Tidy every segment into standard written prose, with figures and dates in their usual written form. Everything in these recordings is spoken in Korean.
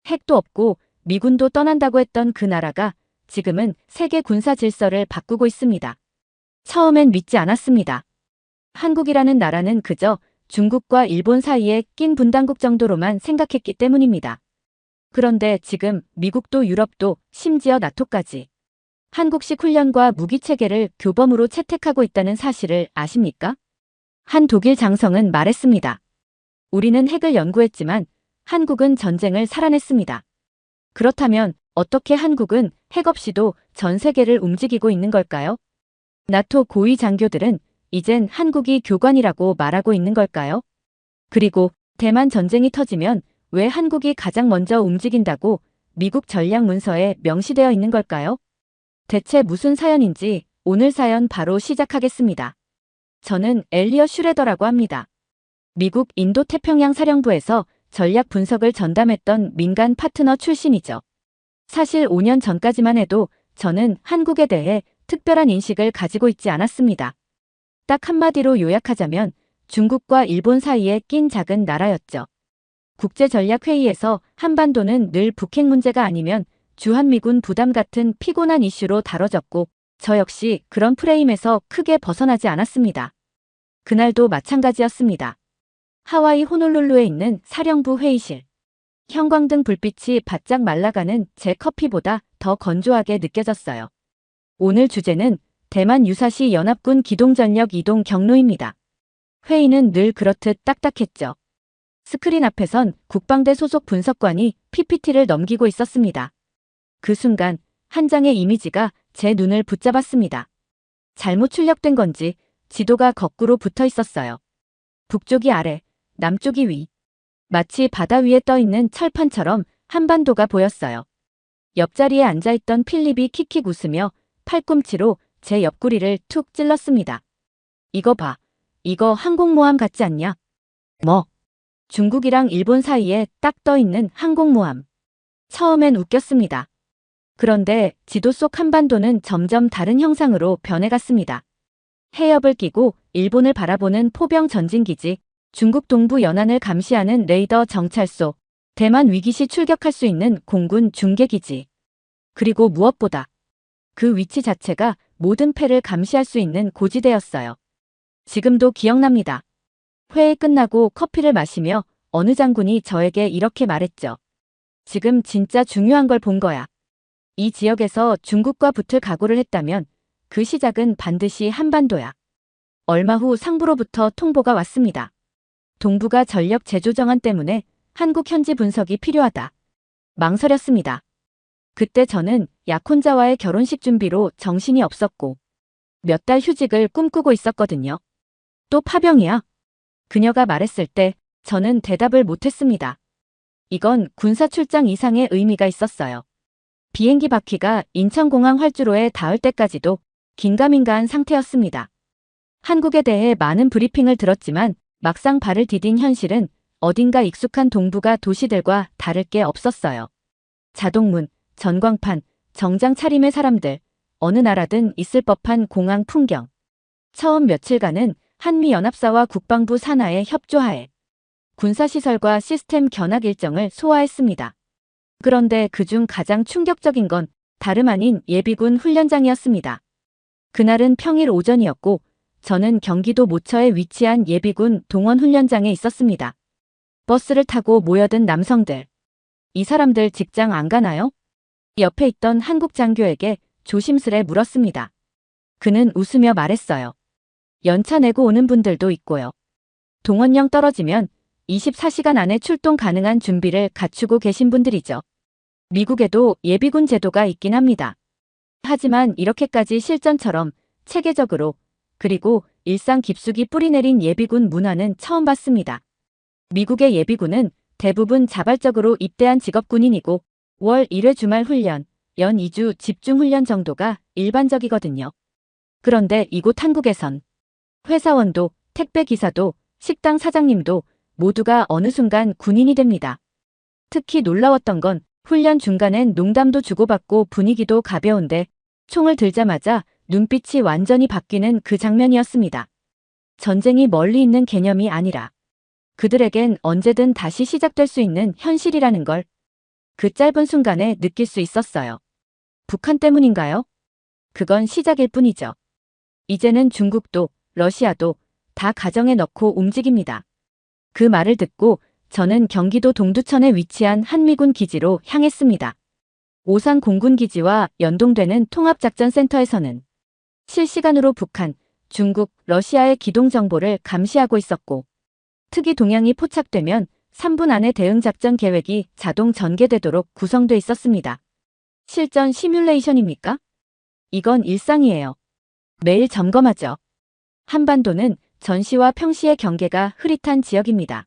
핵도 없고 미군도 떠난다고 했던 그 나라가 지금은 세계 군사 질서를 바꾸고 있습니다. 처음엔 믿지 않았습니다. 한국이라는 나라는 그저 중국과 일본 사이에 낀 분단국 정도로만 생각했기 때문입니다. 그런데 지금 미국도 유럽도 심지어 나토까지 한국식 훈련과 무기체계를 교범으로 채택하고 있다는 사실을 아십니까? 한 독일 장성은 말했습니다. 우리는 핵을 연구했지만 한국은 전쟁을 살아냈습니다. 그렇다면 어떻게 한국은 핵 없이도 전 세계를 움직이고 있는 걸까요? 나토 고위 장교들은 이젠 한국이 교관이라고 말하고 있는 걸까요? 그리고 대만 전쟁이 터지면 왜 한국이 가장 먼저 움직인다고 미국 전략 문서에 명시되어 있는 걸까요? 대체 무슨 사연인지 오늘 사연 바로 시작하겠습니다. 저는 엘리엇 슈레더라고 합니다. 미국 인도태평양 사령부에서 전략 분석을 전담했던 민간 파트너 출신이죠. 사실 5년 전까지만 해도 저는 한국에 대해 특별한 인식을 가지고 있지 않았습니다. 딱 한마디로 요약하자면 중국과 일본 사이에 낀 작은 나라였죠. 국제전략회의에서 한반도는 늘 북핵 문제가 아니면 주한미군 부담 같은 피곤한 이슈로 다뤄졌고 저 역시 그런 프레임에서 크게 벗어나지 않았습니다. 그날도 마찬가지였습니다. 하와이 호놀룰루에 있는 사령부 회의실. 형광등 불빛이 바짝 말라가는 제 커피보다 더 건조하게 느껴졌어요. 오늘 주제는 대만 유사시 연합군 기동전력 이동 경로입니다. 회의는 늘 그렇듯 딱딱했죠. 스크린 앞에선 국방대 소속 분석관이 PPT를 넘기고 있었습니다. 그 순간 한 장의 이미지가 제 눈을 붙잡았습니다. 잘못 출력된 건지 지도가 거꾸로 붙어 있었어요. 북쪽이 아래, 남쪽이 위. 마치 바다 위에 떠 있는 철판처럼 한반도가 보였어요. 옆자리에 앉아있던 필립이 킥킥 웃으며 팔꿈치로 제 옆구리를 툭 찔렀습니다. 이거 봐. 이거 항공모함 같지 않냐? 뭐? 중국이랑 일본 사이에 딱 떠 있는 항공모함. 처음엔 웃겼습니다. 그런데 지도 속 한반도는 점점 다른 형상으로 변해갔습니다. 해협을 끼고 일본을 바라보는 포병 전진기지, 중국 동부 연안을 감시하는 레이더 정찰소, 대만 위기시 출격할 수 있는 공군 중계기지. 그리고 무엇보다 그 위치 자체가 모든 패를 감시할 수 있는 고지대였어요. 지금도 기억납니다. 회의 끝나고 커피를 마시며 어느 장군이 저에게 이렇게 말했죠. 지금 진짜 중요한 걸 본 거야. 이 지역에서 중국과 붙을 각오를 했다면 그 시작은 반드시 한반도야. 얼마 후 상부로부터 통보가 왔습니다. 동부가 전력 재조정안 때문에 한국 현지 분석이 필요하다. 망설였습니다. 그때 저는 약혼자와의 결혼식 준비로 정신이 없었고 몇 달 휴직을 꿈꾸고 있었거든요. 또 파병이야? 그녀가 말했을 때 저는 대답을 못했습니다. 이건 군사 출장 이상의 의미가 있었어요. 비행기 바퀴가 인천공항 활주로에 닿을 때까지도 긴가민가한 상태였습니다. 한국에 대해 많은 브리핑을 들었지만 막상 발을 디딘 현실은 어딘가 익숙한 동북아 도시들과 다를 게 없었어요. 자동문, 전광판, 정장 차림의 사람들, 어느 나라든 있을 법한 공항 풍경. 처음 며칠간은 한미연합사와 국방부 산하의 협조하에 군사시설과 시스템 견학 일정을 소화했습니다. 그런데 그중 가장 충격적인 건 다름 아닌 예비군 훈련장이었습니다. 그날은 평일 오전이었고 저는 경기도 모처에 위치한 예비군 동원훈련장에 있었습니다. 버스를 타고 모여든 남성들. 이 사람들 직장 안 가나요? 옆에 있던 한국 장교에게 조심스레 물었습니다. 그는 웃으며 말했어요. 연차 내고 오는 분들도 있고요. 동원령 떨어지면 24시간 안에 출동 가능한 준비를 갖추고 계신 분들이죠. 미국에도 예비군 제도가 있긴 합니다. 하지만 이렇게까지 실전처럼 체계적으로 그리고 일상 깊숙이 뿌리내린 예비군 문화는 처음 봤습니다. 미국의 예비군은 대부분 자발적으로 입대한 직업군인이고 월 1회 주말 훈련, 연 2주 집중훈련 정도가 일반적이거든요. 그런데 이곳 한국에선 회사원도 택배기사도 식당 사장님도 모두가 어느 순간 군인이 됩니다. 특히 놀라웠던 건 훈련 중간엔 농담도 주고받고 분위기도 가벼운데 총을 들자마자 눈빛이 완전히 바뀌는 그 장면이었습니다. 전쟁이 멀리 있는 개념이 아니라 그들에겐 언제든 다시 시작될 수 있는 현실이라는 걸. 그 짧은 순간에 느낄 수 있었어요. 북한 때문인가요? 그건 시작일 뿐이죠. 이제는 중국도 러시아도 다 가정에 넣고 움직입니다. 그 말을 듣고 저는 경기도 동두천에 위치한 한미군 기지로 향했습니다. 오산 공군기지와 연동되는 통합작전센터에서는 실시간으로 북한, 중국, 러시아의 기동 정보를 감시하고 있었고 특이 동향이 포착되면 3분 안에 대응 작전 계획이 자동 전개되도록 구성돼 있었습니다. 실전 시뮬레이션입니까? 이건 일상이에요. 매일 점검하죠. 한반도는 전시와 평시의 경계가 흐릿한 지역입니다.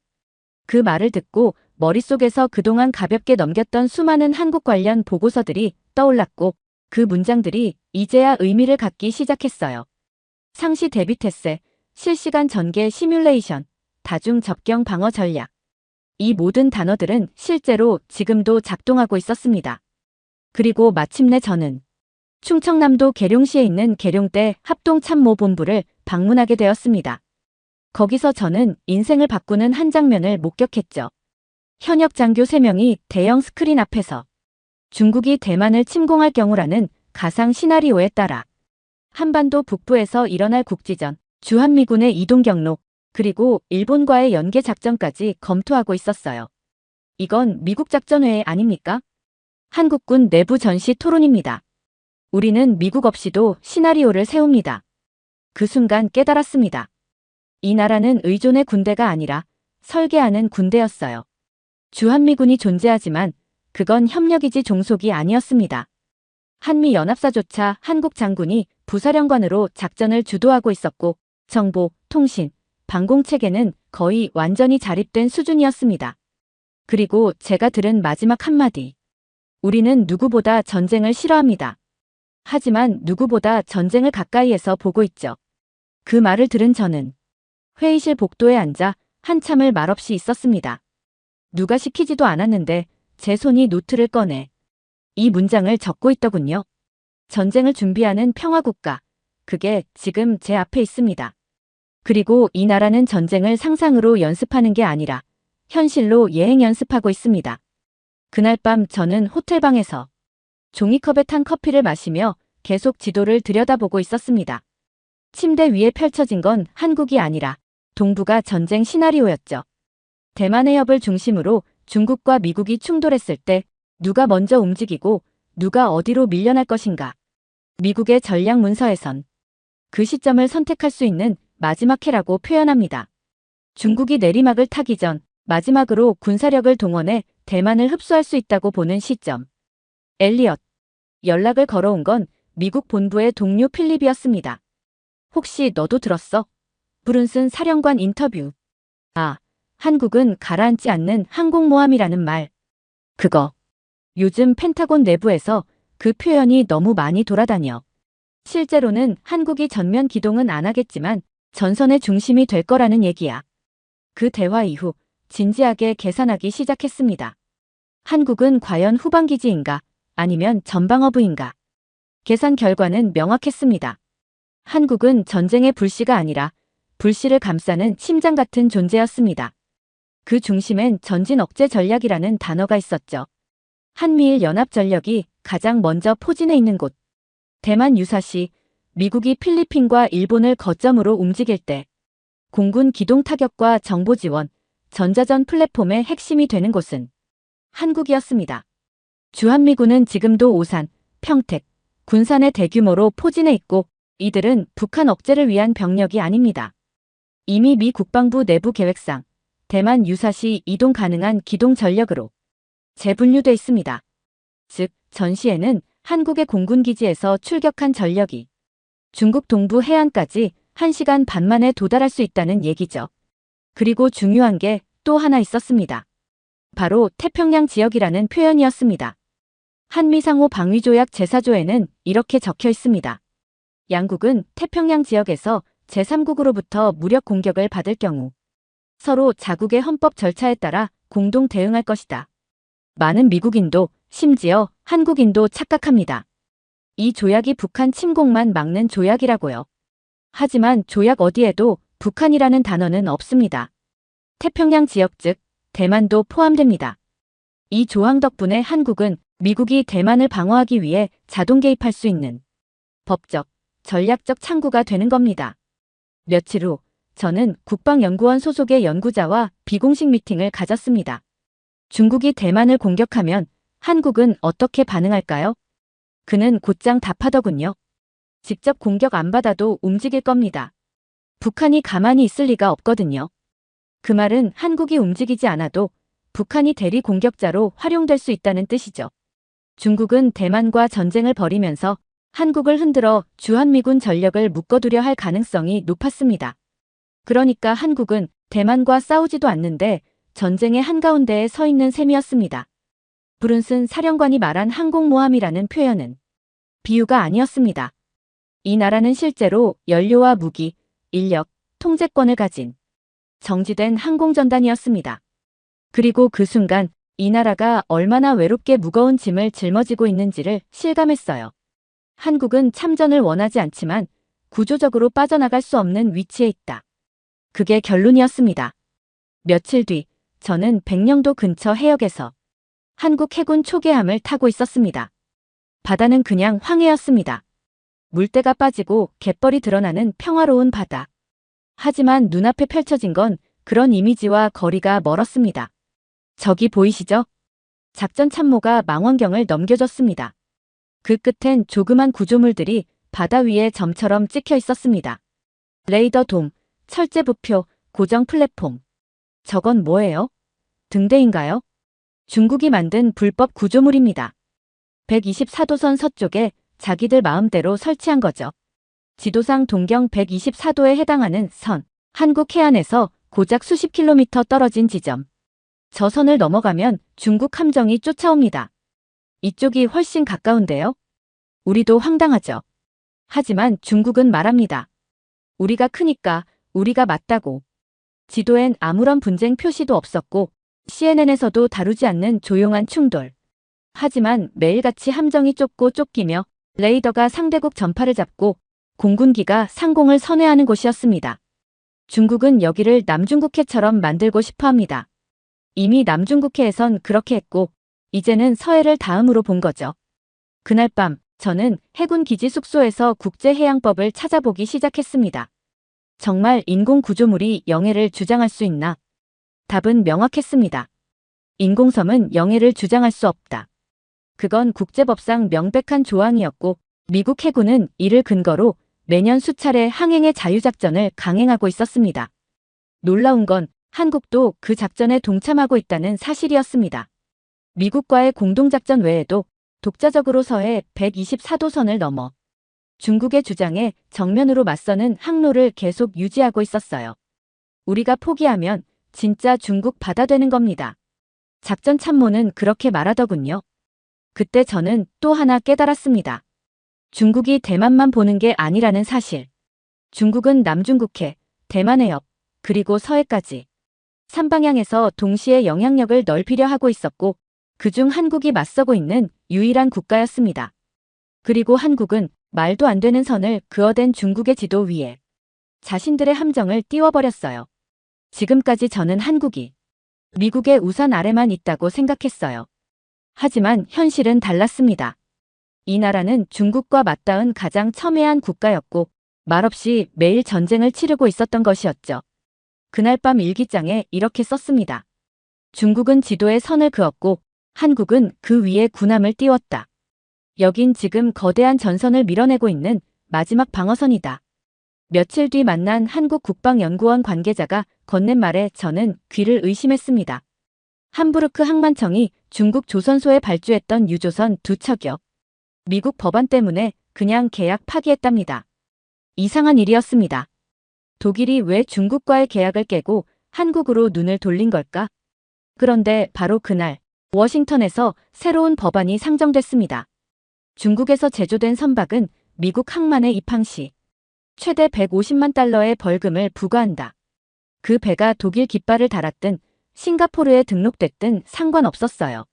그 말을 듣고 머릿속에서 그동안 가볍게 넘겼던 수많은 한국 관련 보고서들이 떠올랐고 그 문장들이 이제야 의미를 갖기 시작했어요. 상시 대비 태세, 실시간 전개 시뮬레이션, 다중 접경 방어 전략. 이 모든 단어들은 실제로 지금도 작동하고 있었습니다. 그리고 마침내 저는 충청남도 계룡시에 있는 계룡대 합동참모본부를 방문하게 되었습니다. 거기서 저는 인생을 바꾸는 한 장면을 목격했죠. 현역 장교 3명이 대형 스크린 앞에서 중국이 대만을 침공할 경우라는 가상 시나리오에 따라 한반도 북부에서 일어날 국지전, 주한미군의 이동 경로, 그리고 일본과의 연계 작전까지 검토하고 있었어요. 이건 미국 작전회의 아닙니까? 한국군 내부 전시 토론입니다. 우리는 미국 없이도 시나리오를 세웁니다. 그 순간 깨달았습니다. 이 나라는 의존의 군대가 아니라 설계하는 군대였어요. 주한미군이 존재하지만 그건 협력이지 종속이 아니었습니다. 한미연합사조차 한국 장군이 부사령관으로 작전을 주도하고 있었고 정보, 통신, 방공체계는 거의 완전히 자립된 수준이었습니다. 그리고 제가 들은 마지막 한마디. 우리는 누구보다 전쟁을 싫어합니다. 하지만 누구보다 전쟁을 가까이에서 보고 있죠. 그 말을 들은 저는 회의실 복도에 앉아 한참을 말없이 있었습니다. 누가 시키지도 않았는데 제 손이 노트를 꺼내 이 문장을 적고 있더군요. 전쟁을 준비하는 평화국가. 그게 지금 제 앞에 있습니다. 그리고 이 나라는 전쟁을 상상으로 연습하는 게 아니라 현실로 예행 연습하고 있습니다. 그날 밤 저는 호텔방에서 종이컵에 탄 커피를 마시며 계속 지도를 들여다보고 있었습니다. 침대 위에 펼쳐진 건 한국이 아니라 동북아 전쟁 시나리오였죠. 대만 해협을 중심으로 중국과 미국이 충돌했을 때 누가 먼저 움직이고 누가 어디로 밀려날 것인가. 미국의 전략 문서에선 그 시점을 선택할 수 있는 마지막 해라고 표현합니다. 중국이 내리막을 타기 전 마지막으로 군사력을 동원해 대만을 흡수할 수 있다고 보는 시점. 엘리엇. 연락을 걸어온 건 미국 본부의 동료 필립이었습니다. 혹시 너도 들었어? 브룬슨 사령관 인터뷰. 아, 한국은 가라앉지 않는 항공모함이라는 말. 그거. 요즘 펜타곤 내부에서 그 표현이 너무 많이 돌아다녀. 실제로는 한국이 전면 기동은 안 하겠지만 전선의 중심이 될 거라는 얘기야. 그 대화 이후 진지하게 계산하기 시작했습니다. 한국은 과연 후방기지인가 아니면 전방어부인가. 계산 결과는 명확했습니다. 한국은 전쟁의 불씨가 아니라 불씨를 감싸는 심장 같은 존재였습니다. 그 중심엔 전진 억제 전략이라는 단어가 있었죠. 한미일 연합 전력이 가장 먼저 포진해 있는 곳. 대만 유사시 미국이 필리핀과 일본을 거점으로 움직일 때 공군 기동 타격과 정보 지원, 전자전 플랫폼의 핵심이 되는 곳은 한국이었습니다. 주한미군은 지금도 오산, 평택, 군산에 대규모로 포진해 있고 이들은 북한 억제를 위한 병력이 아닙니다. 이미 미 국방부 내부 계획상 대만 유사시 이동 가능한 기동 전력으로 재분류돼 있습니다. 즉, 전시에는 한국의 공군기지에서 출격한 전력이 중국 동부 해안까지 1시간 반 만에 도달할 수 있다는 얘기죠. 그리고 중요한 게 또 하나 있었습니다. 바로 태평양 지역이라는 표현이었습니다. 한미상호 방위조약 제4조에는 이렇게 적혀 있습니다. 양국은 태평양 지역에서 제3국으로부터 무력 공격을 받을 경우 서로 자국의 헌법 절차에 따라 공동 대응할 것이다. 많은 미국인도 심지어 한국인도 착각합니다. 이 조약이 북한 침공만 막는 조약이라고요. 하지만 조약 어디에도 북한이라는 단어는 없습니다. 태평양 지역 즉 대만도 포함됩니다. 이 조항 덕분에 한국은 미국이 대만을 방어하기 위해 자동 개입할 수 있는 법적, 전략적 창구가 되는 겁니다. 며칠 후 저는 국방연구원 소속의 연구자와 비공식 미팅을 가졌습니다. 중국이 대만을 공격하면 한국은 어떻게 반응할까요? 그는 곧장 답하더군요. 직접 공격 안 받아도 움직일 겁니다. 북한이 가만히 있을 리가 없거든요. 그 말은 한국이 움직이지 않아도 북한이 대리 공격자로 활용될 수 있다는 뜻이죠. 중국은 대만과 전쟁을 벌이면서 한국을 흔들어 주한미군 전력을 묶어두려 할 가능성이 높았습니다. 그러니까 한국은 대만과 싸우지도 않는데 전쟁의 한가운데에 서 있는 셈이었습니다. 브룬슨 사령관이 말한 항공모함이라는 표현은 비유가 아니었습니다. 이 나라는 실제로 연료와 무기, 인력, 통제권을 가진 정지된 항공전단이었습니다. 그리고 그 순간 이 나라가 얼마나 외롭게 무거운 짐을 짊어지고 있는지를 실감했어요. 한국은 참전을 원하지 않지만 구조적으로 빠져나갈 수 없는 위치에 있다. 그게 결론이었습니다. 며칠 뒤 저는 백령도 근처 해역에서 한국 해군 초계함을 타고 있었습니다. 바다는 그냥 황해였습니다. 물때가 빠지고 갯벌이 드러나는 평화로운 바다. 하지만 눈앞에 펼쳐진 건 그런 이미지와 거리가 멀었습니다. 저기 보이시죠? 작전 참모가 망원경을 넘겨줬습니다. 그 끝엔 조그만 구조물들이 바다 위에 점처럼 찍혀 있었습니다. 레이더 돔, 철제 부표, 고정 플랫폼. 저건 뭐예요? 등대인가요? 중국이 만든 불법 구조물입니다. 124도선 서쪽에 자기들 마음대로 설치한 거죠. 지도상 동경 124도에 해당하는 선, 한국 해안에서 고작 수십 킬로미터 떨어진 지점. 저 선을 넘어가면 중국 함정이 쫓아옵니다. 이쪽이 훨씬 가까운데요. 우리도 황당하죠. 하지만 중국은 말합니다. 우리가 크니까 우리가 맞다고. 지도엔 아무런 분쟁 표시도 없었고 CNN에서도 다루지 않는 조용한 충돌. 하지만 매일같이 함정이 쫓고 쫓기며 레이더가 상대국 전파를 잡고 공군기가 상공을 선회하는 곳이었습니다. 중국은 여기를 남중국해처럼 만들고 싶어합니다. 이미 남중국해에선 그렇게 했고 이제는 서해를 다음으로 본 거죠. 그날 밤 저는 해군 기지 숙소에서 국제해양법을 찾아보기 시작했습니다. 정말 인공구조물이 영해를 주장할 수 있나? 답은 명확했습니다. 인공섬은 영해를 주장할 수 없다. 그건 국제법상 명백한 조항이었고 미국 해군은 이를 근거로 매년 수차례 항행의 자유작전을 강행하고 있었습니다. 놀라운 건 한국도 그 작전에 동참하고 있다는 사실이었습니다. 미국과의 공동작전 외에도 독자적으로 서해 124도선을 넘어 중국의 주장에 정면으로 맞서는 항로를 계속 유지하고 있었어요. 우리가 포기하면 진짜 중국 바다 되는 겁니다. 작전 참모는 그렇게 말하더군요. 그때 저는 또 하나 깨달았습니다. 중국이 대만만 보는 게 아니라는 사실. 중국은 남중국해, 대만 해협, 그리고 서해까지 3방향에서 동시에 영향력을 넓히려 하고 있었고 그중 한국이 맞서고 있는 유일한 국가였습니다. 그리고 한국은 말도 안 되는 선을 그어댄 중국의 지도 위에 자신들의 함정을 띄워버렸어요. 지금까지 저는 한국이 미국의 우산 아래만 있다고 생각했어요. 하지만 현실은 달랐습니다. 이 나라는 중국과 맞닿은 가장 첨예한 국가였고 말없이 매일 전쟁을 치르고 있었던 것이었죠. 그날 밤 일기장에 이렇게 썼습니다. 중국은 지도에 선을 그었고 한국은 그 위에 군함을 띄웠다. 여긴 지금 거대한 전선을 밀어내고 있는 마지막 방어선이다. 며칠 뒤 만난 한국 국방연구원 관계자가 건넨 말에 저는 귀를 의심했습니다. 함부르크 항만청이 중국 조선소에 발주했던 유조선 2척여. 미국 법안 때문에 그냥 계약 파기했답니다. 이상한 일이었습니다. 독일이 왜 중국과의 계약을 깨고 한국으로 눈을 돌린 걸까? 그런데 바로 그날 워싱턴에서 새로운 법안이 상정됐습니다. 중국에서 제조된 선박은 미국 항만에 입항 시 최대 150만 달러의 벌금을 부과한다. 그 배가 독일 깃발을 달았든 싱가포르에 등록됐든 상관없었어요.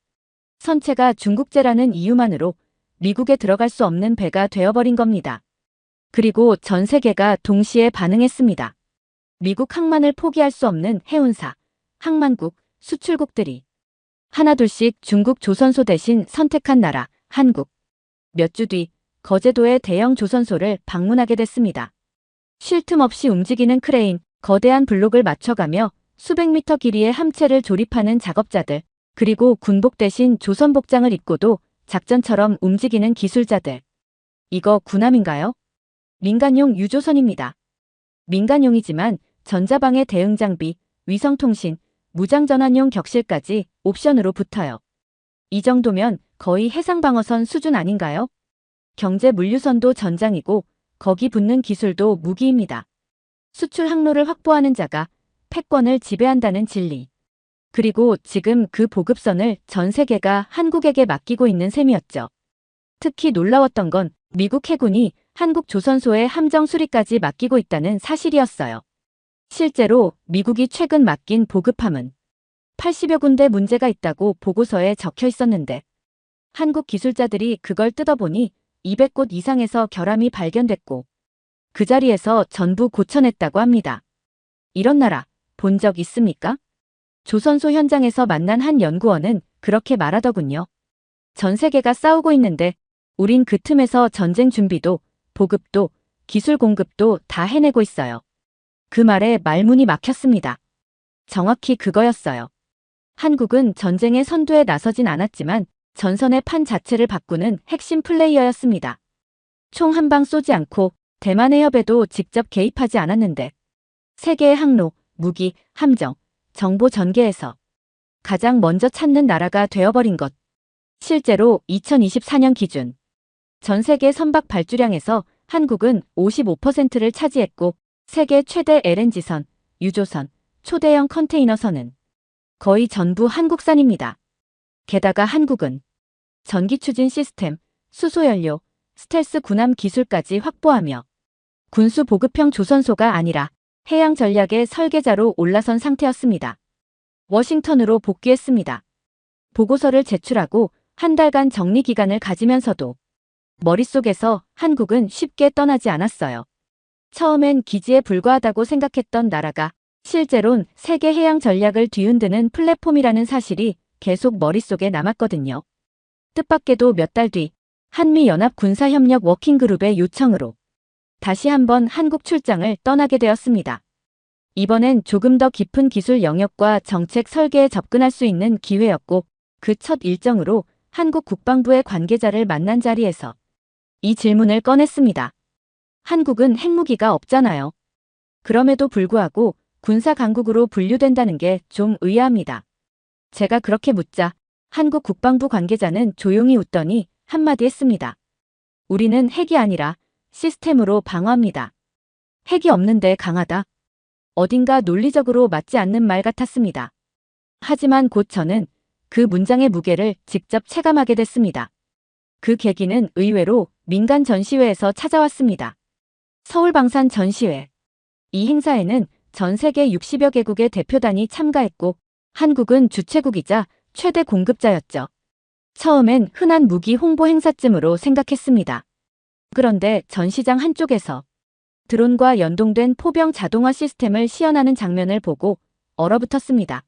선체가 중국제라는 이유만으로 미국에 들어갈 수 없는 배가 되어버린 겁니다. 그리고 전 세계가 동시에 반응했습니다. 미국 항만을 포기할 수 없는 해운사, 항만국, 수출국들이 하나둘씩 중국 조선소 대신 선택한 나라, 한국. 몇 주 뒤 거제도의 대형 조선소를 방문하게 됐습니다. 쉴 틈 없이 움직이는 크레인, 거대한 블록을 맞춰가며 수백 미터 길이의 함체를 조립하는 작업자들, 그리고 군복 대신 조선 복장을 입고도 작전처럼 움직이는 기술자들. 이거 군함인가요? 민간용 유조선입니다. 민간용이지만 전자방해 대응 장비, 위성통신, 무장전환용 격실까지 옵션으로 붙어요. 이 정도면 거의 해상방어선 수준 아닌가요? 경제 물류선도 전장이고 거기 붙는 기술도 무기입니다. 수출 항로를 확보하는 자가 패권을 지배한다는 진리. 그리고 지금 그 보급선을 전 세계가 한국에게 맡기고 있는 셈이었죠. 특히 놀라웠던 건 미국 해군이 한국 조선소의 함정 수리까지 맡기고 있다는 사실이었어요. 실제로 미국이 최근 맡긴 보급함은 80여 군데 문제가 있다고 보고서에 적혀 있었는데 한국 기술자들이 그걸 뜯어보니 200곳 이상에서 결함이 발견됐고 그 자리에서 전부 고쳐냈다고 합니다. 이런 나라 본 적 있습니까? 조선소 현장에서 만난 한 연구원은 그렇게 말하더군요. 전 세계가 싸우고 있는데 우린 그 틈에서 전쟁 준비도 보급도 기술 공급도 다 해내고 있어요. 그 말에 말문이 막혔습니다. 정확히 그거였어요. 한국은 전쟁의 선두에 나서진 않았지만 전선의 판 자체를 바꾸는 핵심 플레이어였습니다. 총 한 방 쏘지 않고 대만 해협에도 직접 개입하지 않았는데 세계의 항로, 무기, 함정, 정보 전개에서 가장 먼저 찾는 나라가 되어버린 것. 실제로 2024년 기준 전 세계 선박 발주량에서 한국은 55%를 차지했고 세계 최대 LNG선, 유조선, 초대형 컨테이너선은 거의 전부 한국산입니다. 게다가 한국은 전기 추진 시스템, 수소연료, 스텔스 군함 기술까지 확보하며 군수 보급형 조선소가 아니라 해양 전략의 설계자로 올라선 상태였습니다. 워싱턴으로 복귀했습니다. 보고서를 제출하고 한 달간 정리 기간을 가지면서도 머릿속에서 한국은 쉽게 떠나지 않았어요. 처음엔 기지에 불과하다고 생각했던 나라가 실제론 세계 해양 전략을 뒤흔드는 플랫폼이라는 사실이 계속 머릿속에 남았거든요. 뜻밖에도 몇 달 뒤 한미연합 군사협력 워킹그룹의 요청으로 다시 한번 한국 출장을 떠나게 되었습니다. 이번엔 조금 더 깊은 기술 영역과 정책 설계에 접근할 수 있는 기회였고 그 첫 일정으로 한국 국방부의 관계자를 만난 자리에서 이 질문을 꺼냈습니다. 한국은 핵무기가 없잖아요. 그럼에도 불구하고 군사강국으로 분류된다는 게 좀 의아합니다. 제가 그렇게 묻자 한국 국방부 관계자는 조용히 웃더니 한마디 했습니다. 우리는 핵이 아니라 시스템으로 방어합니다. 핵이 없는데 강하다. 어딘가 논리적으로 맞지 않는 말 같았습니다. 하지만 곧 저는 그 문장의 무게를 직접 체감하게 됐습니다. 그 계기는 의외로 민간 전시회에서 찾아왔습니다. 서울방산 전시회. 이 행사에는 전 세계 60여 개국의 대표단이 참가했고 한국은 주최국이자 최대 공급자였죠. 처음엔 흔한 무기 홍보 행사쯤으로 생각했습니다. 그런데 전시장 한쪽에서 드론과 연동된 포병 자동화 시스템을 시연하는 장면을 보고 얼어붙었습니다.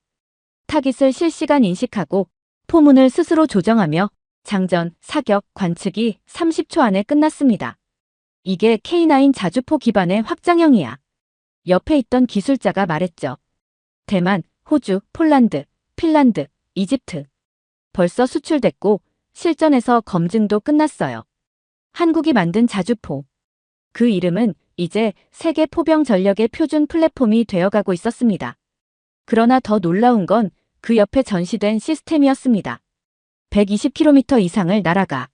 타깃을 실시간 인식하고 포문을 스스로 조정하며 장전, 사격, 관측이 30초 안에 끝났습니다. 이게 K9 자주포 기반의 확장형이야. 옆에 있던 기술자가 말했죠. 대만, 호주, 폴란드, 핀란드, 이집트. 벌써 수출됐고 실전에서 검증도 끝났어요. 한국이 만든 자주포. 그 이름은 이제 세계 포병 전력의 표준 플랫폼이 되어가고 있었습니다. 그러나 더 놀라운 건 그 옆에 전시된 시스템이었습니다. 120km 이상을 날아가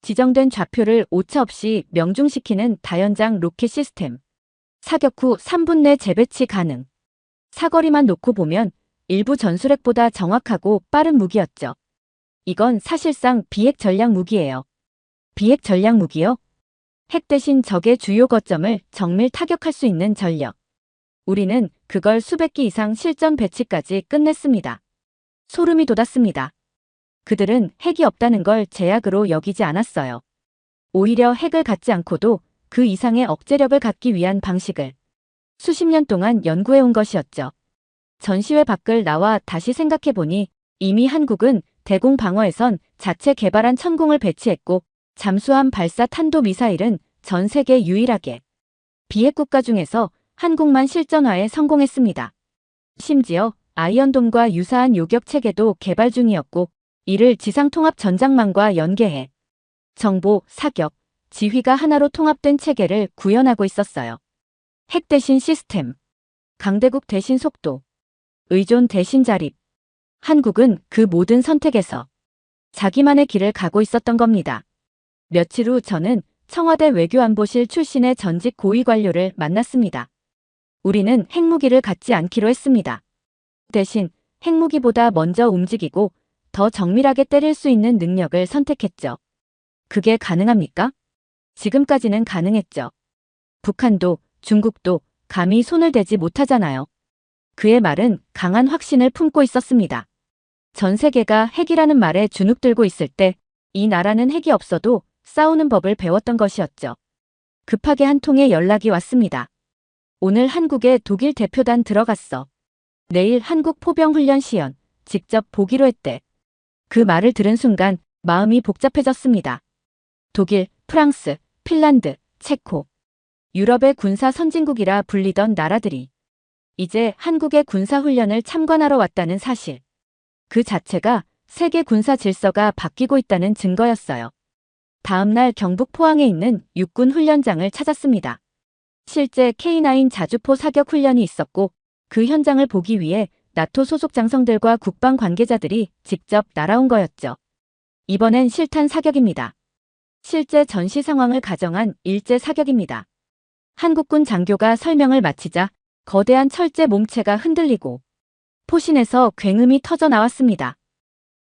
지정된 좌표를 오차없이 명중시키는 다연장 로켓 시스템. 사격 후 3분 내 재배치 가능. 사거리만 놓고 보면 일부 전술핵보다 정확하고 빠른 무기였죠. 이건 사실상 비핵 전략 무기예요. 비핵 전략 무기요? 핵 대신 적의 주요 거점을 정밀 타격할 수 있는 전력. 우리는 그걸 수백 기 이상 실전 배치까지 끝냈습니다. 소름이 돋았습니다. 그들은 핵이 없다는 걸 제약으로 여기지 않았어요. 오히려 핵을 갖지 않고도 그 이상의 억제력을 갖기 위한 방식을 수십 년 동안 연구해온 것이었죠. 전시회 밖을 나와 다시 생각해보니 이미 한국은 대공 방어에선 자체 개발한 천공을 배치했고 잠수함 발사 탄도미사일은 전 세계 유일하게 비핵 국가 중에서 한국만 실전화에 성공했습니다. 심지어 아이언돔과 유사한 요격 체계도 개발 중이었고 이를 지상통합 전장망과 연계해 정보, 사격, 지휘가 하나로 통합된 체계를 구현하고 있었어요. 핵 대신 시스템, 강대국 대신 속도, 의존 대신 자립. 한국은 그 모든 선택에서 자기만의 길을 가고 있었던 겁니다. 며칠 후 저는 청와대 외교안보실 출신의 전직 고위 관료를 만났습니다. 우리는 핵무기를 갖지 않기로 했습니다. 대신 핵무기보다 먼저 움직이고 더 정밀하게 때릴 수 있는 능력을 선택했죠. 그게 가능합니까? 지금까지는 가능했죠. 북한도 중국도 감히 손을 대지 못하잖아요. 그의 말은 강한 확신을 품고 있었습니다. 전 세계가 핵이라는 말에 주눅들고 있을 때 이 나라는 핵이 없어도 싸우는 법을 배웠던 것이었죠. 급하게 한 통의 연락이 왔습니다. 오늘 한국에 독일 대표단 들어갔어. 내일 한국 포병훈련 시연 직접 보기로 했대. 그 말을 들은 순간 마음이 복잡해졌습니다. 독일, 프랑스, 핀란드, 체코. 유럽의 군사 선진국이라 불리던 나라들이 이제 한국의 군사훈련을 참관하러 왔다는 사실. 그 자체가 세계 군사 질서가 바뀌고 있다는 증거였어요. 다음 날 경북 포항에 있는 육군 훈련장을 찾았습니다. 실제 K9 자주포 사격 훈련이 있었고 그 현장을 보기 위해 나토 소속 장성들과 국방 관계자들이 직접 날아온 거였죠. 이번엔 실탄 사격입니다. 실제 전시 상황을 가정한 일제 사격입니다. 한국군 장교가 설명을 마치자 거대한 철제 몸체가 흔들리고 포신에서 굉음이 터져 나왔습니다.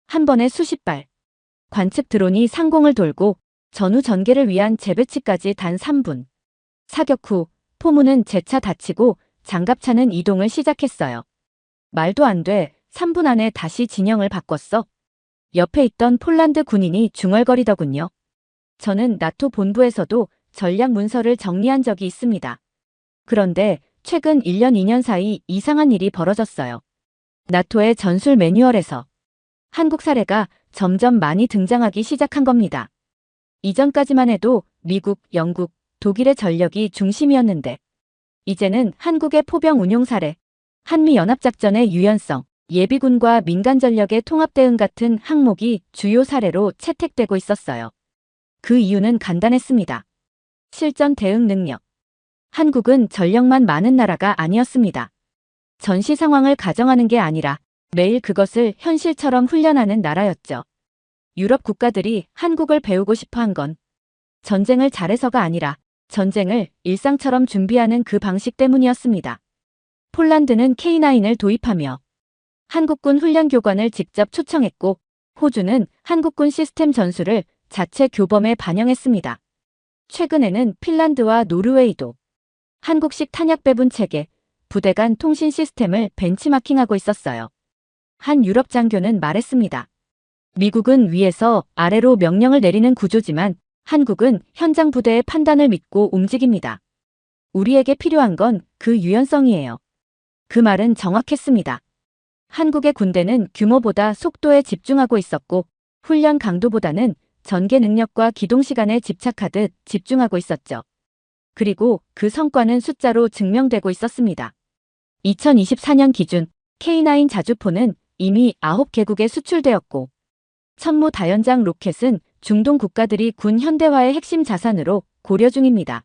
한 번에 수십 발. 관측 드론이 상공을 돌고 전후 전개를 위한 재배치까지 단 3분. 사격 후 포문은 재차 닫히고 장갑차는 이동을 시작했어요. 말도 안 돼. 3분 안에 다시 진영을 바꿨어. 옆에 있던 폴란드 군인이 중얼거리더군요. 저는 나토 본부에서도 전략 문서를 정리한 적이 있습니다. 그런데 최근 1년 2년 사이 이상한 일이 벌어졌어요. 나토의 전술 매뉴얼에서 한국 사례가 점점 많이 등장하기 시작한 겁니다. 이전까지만 해도 미국, 영국, 독일의 전력이 중심이었는데 이제는 한국의 포병 운용 사례, 한미연합작전의 유연성, 예비군과 민간 전력의 통합 대응 같은 항목이 주요 사례로 채택되고 있었어요. 그 이유는 간단했습니다. 실전 대응 능력. 한국은 전력만 많은 나라가 아니었습니다. 전시 상황을 가정하는 게 아니라 매일 그것을 현실처럼 훈련하는 나라였죠. 유럽 국가들이 한국을 배우고 싶어 한 건 전쟁을 잘해서가 아니라 전쟁을 일상처럼 준비하는 그 방식 때문이었습니다. 폴란드는 K9을 도입하며 한국군 훈련교관을 직접 초청했고 호주는 한국군 시스템 전술을 자체 교범에 반영했습니다. 최근에는 핀란드와 노르웨이도 한국식 탄약 배분 체계, 부대 간 통신 시스템을 벤치마킹하고 있었어요. 한 유럽 장교는 말했습니다. 미국은 위에서 아래로 명령을 내리는 구조지만 한국은 현장 부대의 판단을 믿고 움직입니다. 우리에게 필요한 건 그 유연성이에요. 그 말은 정확했습니다. 한국의 군대는 규모보다 속도에 집중하고 있었고 훈련 강도보다는 전개 능력과 기동 시간에 집착하듯 집중하고 있었죠. 그리고 그 성과는 숫자로 증명되고 있었습니다. 2024년 기준 K9 자주포는 이미 9개국에 수출되었고 천무 다연장 로켓은 중동 국가들이 군 현대화의 핵심 자산으로 고려 중입니다.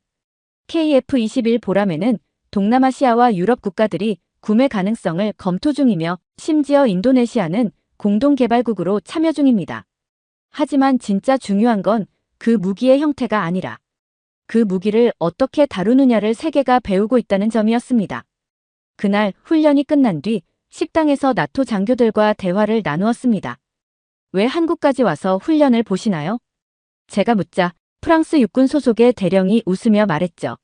KF-21 보라매는 동남아시아와 유럽 국가들이 구매 가능성을 검토 중이며 심지어 인도네시아는 공동개발국으로 참여 중입니다. 하지만 진짜 중요한 건 그 무기의 형태가 아니라 그 무기를 어떻게 다루느냐를 세계가 배우고 있다는 점이었습니다. 그날 훈련이 끝난 뒤 식당에서 나토 장교들과 대화를 나누었습니다. 왜 한국까지 와서 훈련을 보시나요? 제가 묻자 프랑스 육군 소속의 대령이 웃으며 말했죠.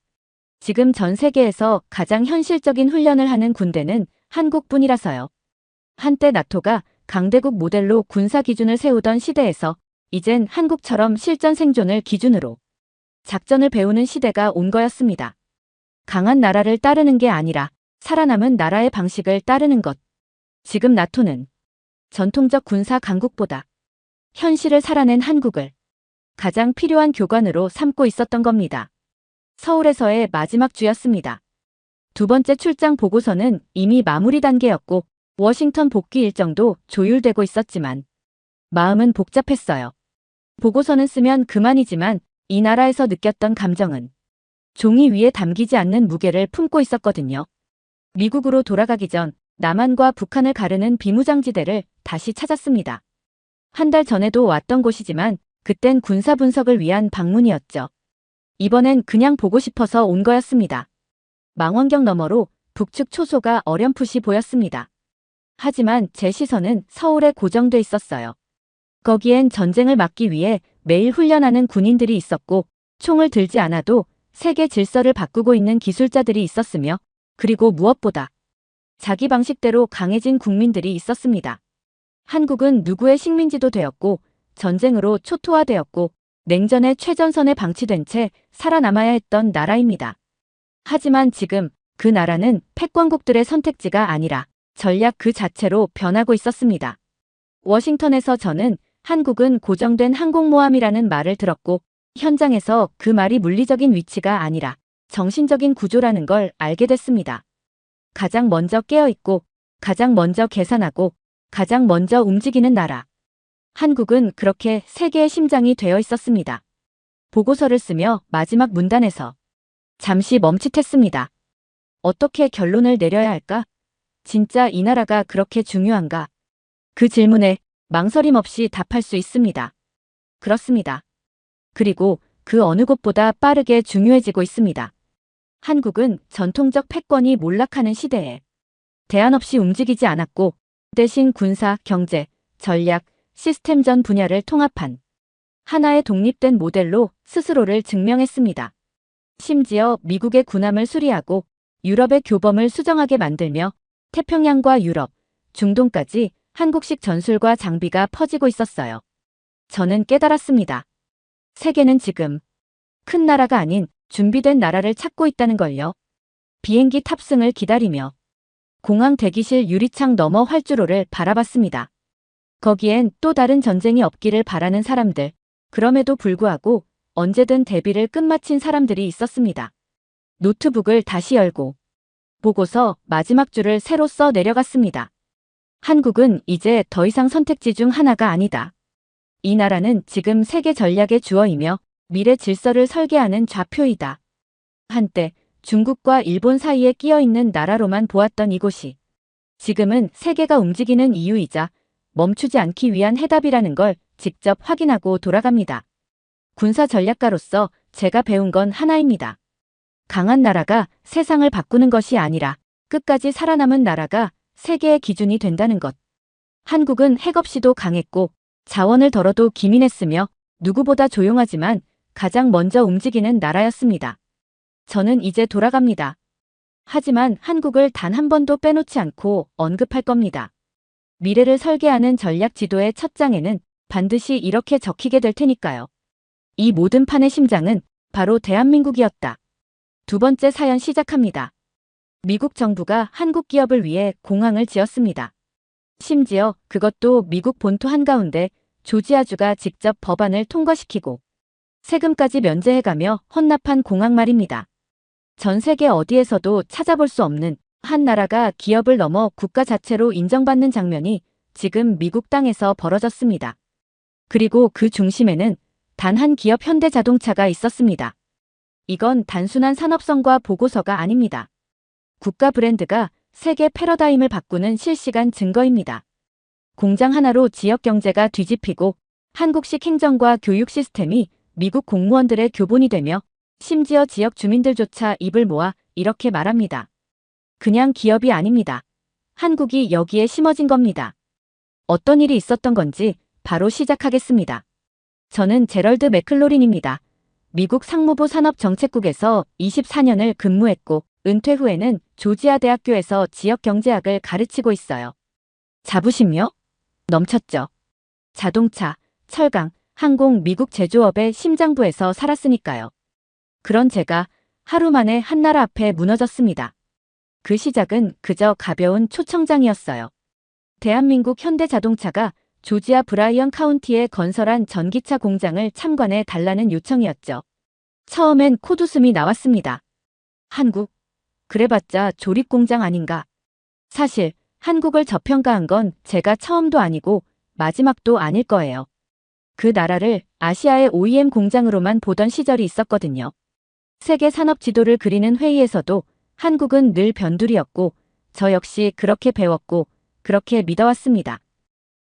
지금 전 세계에서 가장 현실적인 훈련을 하는 군대는 한국뿐이라서요. 한때 나토가 강대국 모델로 군사 기준을 세우던 시대에서 이젠 한국처럼 실전 생존을 기준으로 작전을 배우는 시대가 온 거였습니다. 강한 나라를 따르는 게 아니라 살아남은 나라의 방식을 따르는 것. 지금 나토는 전통적 군사 강국보다 현실을 살아낸 한국을 가장 필요한 교관으로 삼고 있었던 겁니다. 서울에서의 마지막 주였습니다. 두 번째 출장 보고서는 이미 마무리 단계였고 워싱턴 복귀 일정도 조율되고 있었지만 마음은 복잡했어요. 보고서는 쓰면 그만이지만 이 나라에서 느꼈던 감정은 종이 위에 담기지 않는 무게를 품고 있었거든요. 미국으로 돌아가기 전 남한과 북한을 가르는 비무장지대를 다시 찾았습니다. 한 달 전에도 왔던 곳이지만 그땐 군사 분석을 위한 방문이었죠. 이번엔 그냥 보고 싶어서 온 거였습니다. 망원경 너머로 북측 초소가 어렴풋이 보였습니다. 하지만 제 시선은 서울에 고정돼 있었어요. 거기엔 전쟁을 막기 위해 매일 훈련하는 군인들이 있었고 총을 들지 않아도 세계 질서를 바꾸고 있는 기술자들이 있었으며 그리고 무엇보다 자기 방식대로 강해진 국민들이 있었습니다. 한국은 누구의 식민지도 되었고 전쟁으로 초토화되었고 냉전의 최전선에 방치된 채 살아남아야 했던 나라입니다. 하지만 지금 그 나라는 패권국들의 선택지가 아니라 전략 그 자체로 변하고 있었습니다. 워싱턴에서 저는 한국은 고정된 항공모함이라는 말을 들었고 현장에서 그 말이 물리적인 위치가 아니라 정신적인 구조라는 걸 알게 됐습니다. 가장 먼저 깨어있고 가장 먼저 계산하고 가장 먼저 움직이는 나라. 한국은 그렇게 세계의 심장이 되어 있었습니다. 보고서를 쓰며 마지막 문단에서 잠시 멈칫했습니다. 어떻게 결론을 내려야 할까? 진짜 이 나라가 그렇게 중요한가? 그 질문에 망설임 없이 답할 수 있습니다. 그렇습니다. 그리고 그 어느 곳보다 빠르게 중요해지고 있습니다. 한국은 전통적 패권이 몰락하는 시대에 대안 없이 움직이지 않았고 대신 군사, 경제, 전략, 시스템전 분야를 통합한 하나의 독립된 모델로 스스로를 증명했습니다. 심지어 미국의 군함을 수리하고 유럽의 교범을 수정하게 만들며 태평양과 유럽, 중동까지 한국식 전술과 장비가 퍼지고 있었어요. 저는 깨달았습니다. 세계는 지금 큰 나라가 아닌 준비된 나라를 찾고 있다는 걸요. 비행기 탑승을 기다리며 공항 대기실 유리창 너머 활주로를 바라봤습니다. 거기엔 또 다른 전쟁이 없기를 바라는 사람들, 그럼에도 불구하고 언제든 대비를 끝마친 사람들이 있었습니다. 노트북을 다시 열고 보고서 마지막 줄을 새로 써 내려갔습니다. 한국은 이제 더 이상 선택지 중 하나가 아니다. 이 나라는 지금 세계 전략의 주어이며 미래 질서를 설계하는 좌표이다. 한때 중국과 일본 사이에 끼어있는 나라로만 보았던 이곳이 지금은 세계가 움직이는 이유이자 멈추지 않기 위한 해답이라는 걸 직접 확인하고 돌아갑니다. 군사 전략가로서 제가 배운 건 하나입니다. 강한 나라가 세상을 바꾸는 것이 아니라 끝까지 살아남은 나라가 세계의 기준이 된다는 것. 한국은 핵없이도 강했고 자원을 덜어도 기민했으며 누구보다 조용하지만 가장 먼저 움직이는 나라였습니다. 저는 이제 돌아갑니다. 하지만 한국을 단 한 번도 빼놓지 않고 언급할 겁니다. 미래를 설계하는 전략 지도의 첫 장에는 반드시 이렇게 적히게 될 테니까요. 이 모든 판의 심장은 바로 대한민국이었다. 두 번째 사연 시작합니다. 미국 정부가 한국 기업을 위해 공항을 지었습니다. 심지어 그것도 미국 본토 한가운데 조지아주가 직접 법안을 통과시키고 세금까지 면제해가며 헌납한 공항 말입니다. 전 세계 어디에서도 찾아볼 수 없는 한 나라가 기업을 넘어 국가 자체로 인정받는 장면이 지금 미국 땅에서 벌어졌습니다. 그리고 그 중심에는 단 한 기업 현대자동차가 있었습니다. 이건 단순한 산업성과 보고서가 아닙니다. 국가 브랜드가 세계 패러다임을 바꾸는 실시간 증거입니다. 공장 하나로 지역 경제가 뒤집히고 한국식 행정과 교육 시스템이 미국 공무원들의 교본이 되며 심지어 지역 주민들조차 입을 모아 이렇게 말합니다. 그냥 기업이 아닙니다. 한국이 여기에 심어진 겁니다. 어떤 일이 있었던 건지 바로 시작하겠습니다. 저는 제럴드 맥클로린입니다. 미국 상무부 산업정책국에서 24년을 근무했고 은퇴 후에는 조지아 대학교에서 지역경제학을 가르치고 있어요. 자부심요? 넘쳤죠. 자동차, 철강, 항공 미국 제조업의 심장부에서 살았으니까요. 그런 제가 하루 만에 한 나라 앞에 무너졌습니다. 그 시작은 그저 가벼운 초청장이었어요. 대한민국 현대자동차가 조지아 브라이언 카운티에 건설한 전기차 공장을 참관해 달라는 요청이었죠. 처음엔 코웃음이 나왔습니다. 한국? 그래봤자 조립공장 아닌가. 사실 한국을 저평가한 건 제가 처음도 아니고 마지막도 아닐 거예요. 그 나라를 아시아의 OEM 공장으로만 보던 시절이 있었거든요. 세계 산업 지도를 그리는 회의에서도 한국은 늘 변두리였고 저 역시 그렇게 배웠고 그렇게 믿어왔습니다.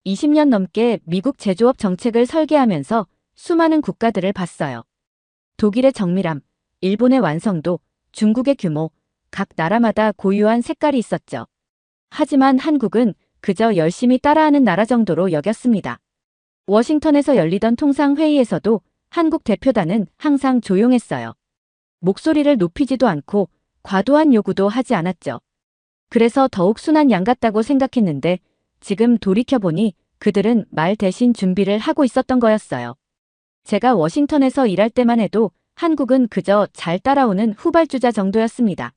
20년 넘게 미국 제조업 정책을 설계하면서 수많은 국가들을 봤어요. 독일의 정밀함, 일본의 완성도, 중국의 규모, 각 나라마다 고유한 색깔이 있었죠. 하지만 한국은 그저 열심히 따라하는 나라 정도로 여겼습니다. 워싱턴에서 열리던 통상회의에서도 한국 대표단은 항상 조용했어요. 목소리를 높이지도 않고 과도한 요구도 하지 않았죠. 그래서 더욱 순한 양 같다고 생각했는데 지금 돌이켜보니 그들은 말 대신 준비를 하고 있었던 거였어요. 제가 워싱턴에서 일할 때만 해도 한국은 그저 잘 따라오는 후발주자 정도였습니다.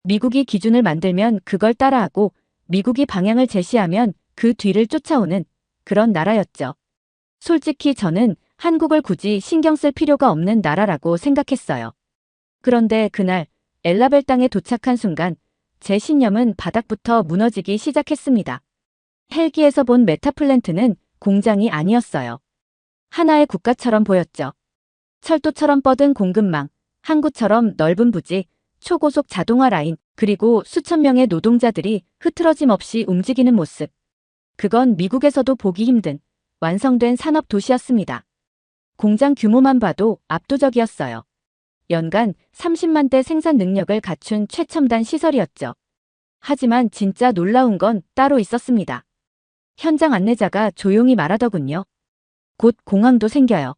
미국이 기준을 만들면 그걸 따라하고 미국이 방향을 제시하면 그 뒤를 쫓아오는 그런 나라였죠. 솔직히 저는 한국을 굳이 신경 쓸 필요가 없는 나라라고 생각했어요. 그런데 그날 엘라벨 땅에 도착한 순간 제 신념은 바닥부터 무너지기 시작했습니다. 헬기에서 본 메타플랜트는 공장이 아니었어요. 하나의 국가처럼 보였죠. 철도처럼 뻗은 공급망, 항구처럼 넓은 부지, 초고속 자동화 라인, 그리고 수천 명의 노동자들이 흐트러짐 없이 움직이는 모습. 그건 미국에서도 보기 힘든 완성된 산업 도시였습니다. 공장 규모만 봐도 압도적이었어요. 연간 30만 대 생산 능력을 갖춘 최첨단 시설이었죠. 하지만 진짜 놀라운 건 따로 있었습니다. 현장 안내자가 조용히 말하더군요. 곧 공항도 생겨요.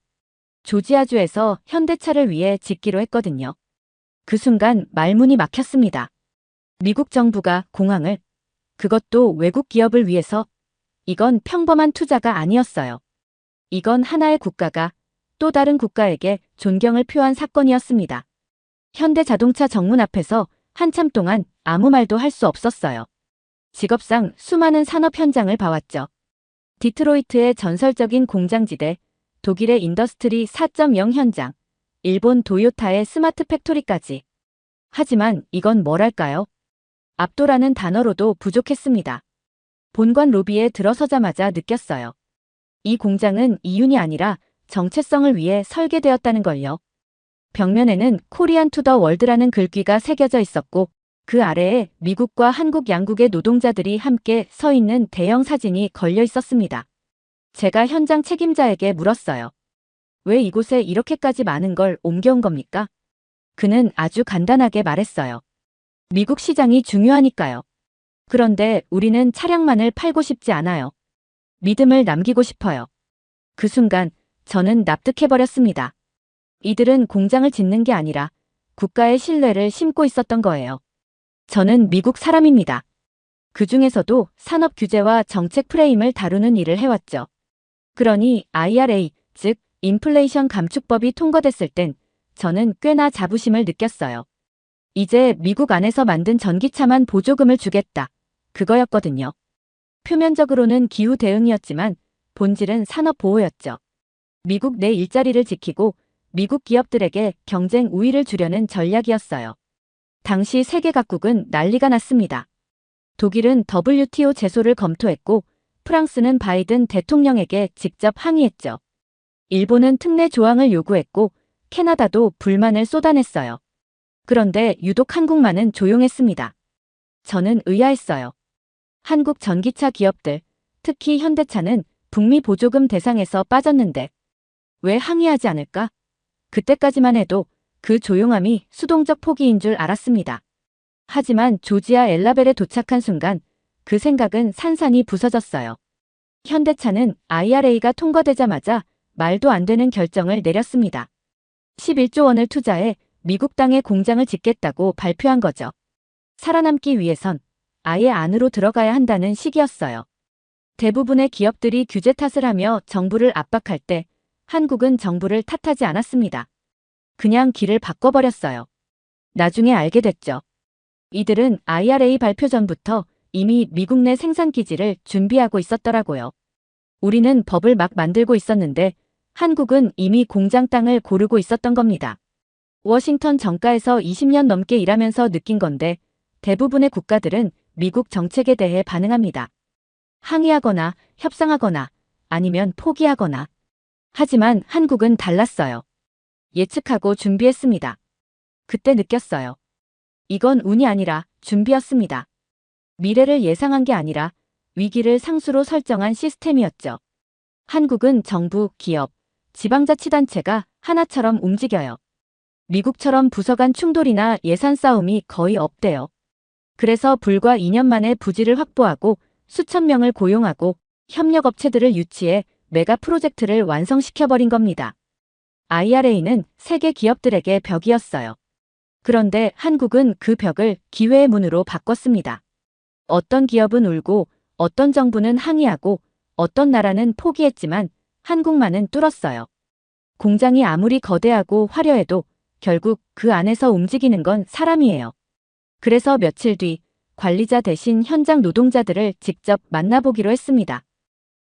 조지아주에서 현대차를 위해 짓기로 했거든요. 그 순간 말문이 막혔습니다. 미국 정부가 공항을, 그것도 외국 기업을 위해서, 이건 평범한 투자가 아니었어요. 이건 하나의 국가가 또 다른 국가에게 존경을 표한 사건이었습니다. 현대자동차 정문 앞에서 한참 동안 아무 말도 할 수 없었어요. 직업상 수많은 산업 현장을 봐왔죠. 디트로이트의 전설적인 공장지대, 독일의 인더스트리 4.0 현장, 일본 도요타의 스마트 팩토리까지. 하지만 이건 뭐랄까요? 압도라는 단어로도 부족했습니다. 본관 로비에 들어서자마자 느꼈어요. 이 공장은 이윤이 아니라 정체성을 위해 설계되었다는 걸요. 벽면에는 코리안 투 더 월드라는 글귀가 새겨져 있었고 그 아래에 미국과 한국 양국의 노동자들이 함께 서 있는 대형 사진이 걸려 있었습니다. 제가 현장 책임자에게 물었어요. 왜 이곳에 이렇게까지 많은 걸 옮겨온 겁니까? 그는 아주 간단하게 말했어요. 미국 시장이 중요하니까요. 그런데 우리는 차량만을 팔고 싶지 않아요. 믿음을 남기고 싶어요. 그 순간 저는 납득해버렸습니다. 이들은 공장을 짓는 게 아니라 국가의 신뢰를 심고 있었던 거예요. 저는 미국 사람입니다. 그 중에서도 산업 규제와 정책 프레임을 다루는 일을 해왔죠. 그러니 IRA, 즉 인플레이션 감축법이 통과됐을 땐 저는 꽤나 자부심을 느꼈어요. 이제 미국 안에서 만든 전기차만 보조금을 주겠다. 그거였거든요. 표면적으로는 기후 대응이었지만 본질은 산업 보호였죠. 미국 내 일자리를 지키고 미국 기업들에게 경쟁 우위를 주려는 전략이었어요. 당시 세계 각국은 난리가 났습니다. 독일은 WTO 제소를 검토했고 프랑스는 바이든 대통령에게 직접 항의했죠. 일본은 특례 조항을 요구했고 캐나다도 불만을 쏟아냈어요. 그런데 유독 한국만은 조용했습니다. 저는 의아했어요. 한국 전기차 기업들, 특히 현대차는 북미 보조금 대상에서 빠졌는데 왜 항의하지 않을까? 그때까지만 해도 그 조용함이 수동적 포기인 줄 알았습니다. 하지만 조지아 엘라벨에 도착한 순간 그 생각은 산산이 부서졌어요. 현대차는 IRA가 통과되자마자 말도 안 되는 결정을 내렸습니다. 11조 원을 투자해 미국 땅에 공장을 짓겠다고 발표한 거죠. 살아남기 위해선 아예 안으로 들어가야 한다는 시기였어요. 대부분의 기업들이 규제 탓을 하며 정부를 압박할 때 한국은 정부를 탓하지 않았습니다. 그냥 길을 바꿔버렸어요. 나중에 알게 됐죠. 이들은 IRA 발표 전부터 이미 미국 내 생산 기지를 준비하고 있었더라고요. 우리는 법을 막 만들고 있었는데 한국은 이미 공장 땅을 고르고 있었던 겁니다. 워싱턴 정가에서 20년 넘게 일하면서 느낀 건데 대부분의 국가들은 미국 정책에 대해 반응합니다. 항의하거나 협상하거나 아니면 포기하거나. 하지만 한국은 달랐어요. 예측하고 준비했습니다. 그때 느꼈어요. 이건 운이 아니라 준비였습니다. 미래를 예상한 게 아니라 위기를 상수로 설정한 시스템이었죠. 한국은 정부, 기업, 지방자치단체가 하나처럼 움직여요. 미국처럼 부서 간 충돌이나 예산 싸움이 거의 없대요. 그래서 불과 2년 만에 부지를 확보하고 수천 명을 고용하고 협력업체들을 유치해 메가 프로젝트를 완성시켜버린 겁니다. IRA는 세계 기업들에게 벽이었어요. 그런데 한국은 그 벽을 기회의 문으로 바꿨습니다. 어떤 기업은 울고 어떤 정부는 항의하고 어떤 나라는 포기했지만 한국만은 뚫었어요. 공장이 아무리 거대하고 화려해도 결국 그 안에서 움직이는 건 사람이에요. 그래서 며칠 뒤 관리자 대신 현장 노동자들을 직접 만나보기로 했습니다.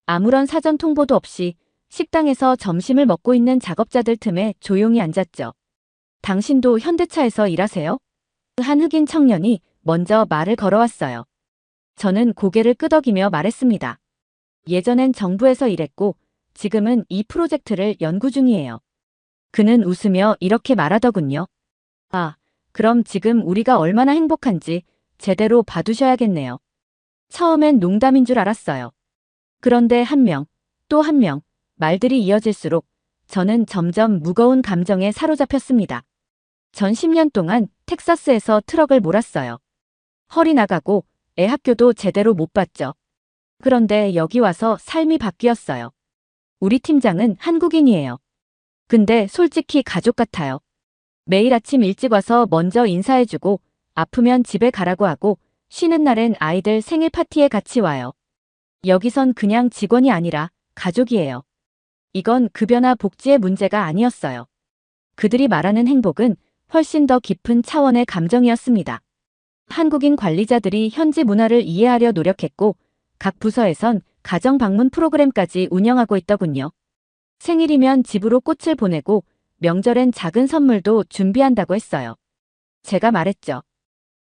아무런 사전 통보도 없이 식당에서 점심을 먹고 있는 작업자들 틈에 조용히 앉았죠. 당신도 현대차에서 일하세요? 한 흑인 청년이 먼저 말을 걸어왔어요. 저는 고개를 끄덕이며 말했습니다. 예전엔 정부에서 일했고 지금은 이 프로젝트를 연구 중이에요. 그는 웃으며 이렇게 말하더군요. 아, 그럼 지금 우리가 얼마나 행복한지 제대로 봐두셔야겠네요. 처음엔 농담인 줄 알았어요. 그런데 한 명, 또 한 명, 말들이 이어질수록 저는 점점 무거운 감정에 사로잡혔습니다. 전 10년 동안 텍사스에서 트럭을 몰았어요. 허리 나가고 애 학교도 제대로 못 봤죠. 그런데 여기 와서 삶이 바뀌었어요. 우리 팀장은 한국인이에요. 근데 솔직히 가족 같아요. 매일 아침 일찍 와서 먼저 인사해주고 아프면 집에 가라고 하고 쉬는 날엔 아이들 생일 파티에 같이 와요. 여기선 그냥 직원이 아니라 가족이에요. 이건 급여나 복지의 문제가 아니었어요. 그들이 말하는 행복은 훨씬 더 깊은 차원의 감정이었습니다. 한국인 관리자들이 현지 문화를 이해하려 노력했고 각 부서에선 가정 방문 프로그램까지 운영하고 있더군요. 생일이면 집으로 꽃을 보내고 명절엔 작은 선물도 준비한다고 했어요. 제가 말했죠.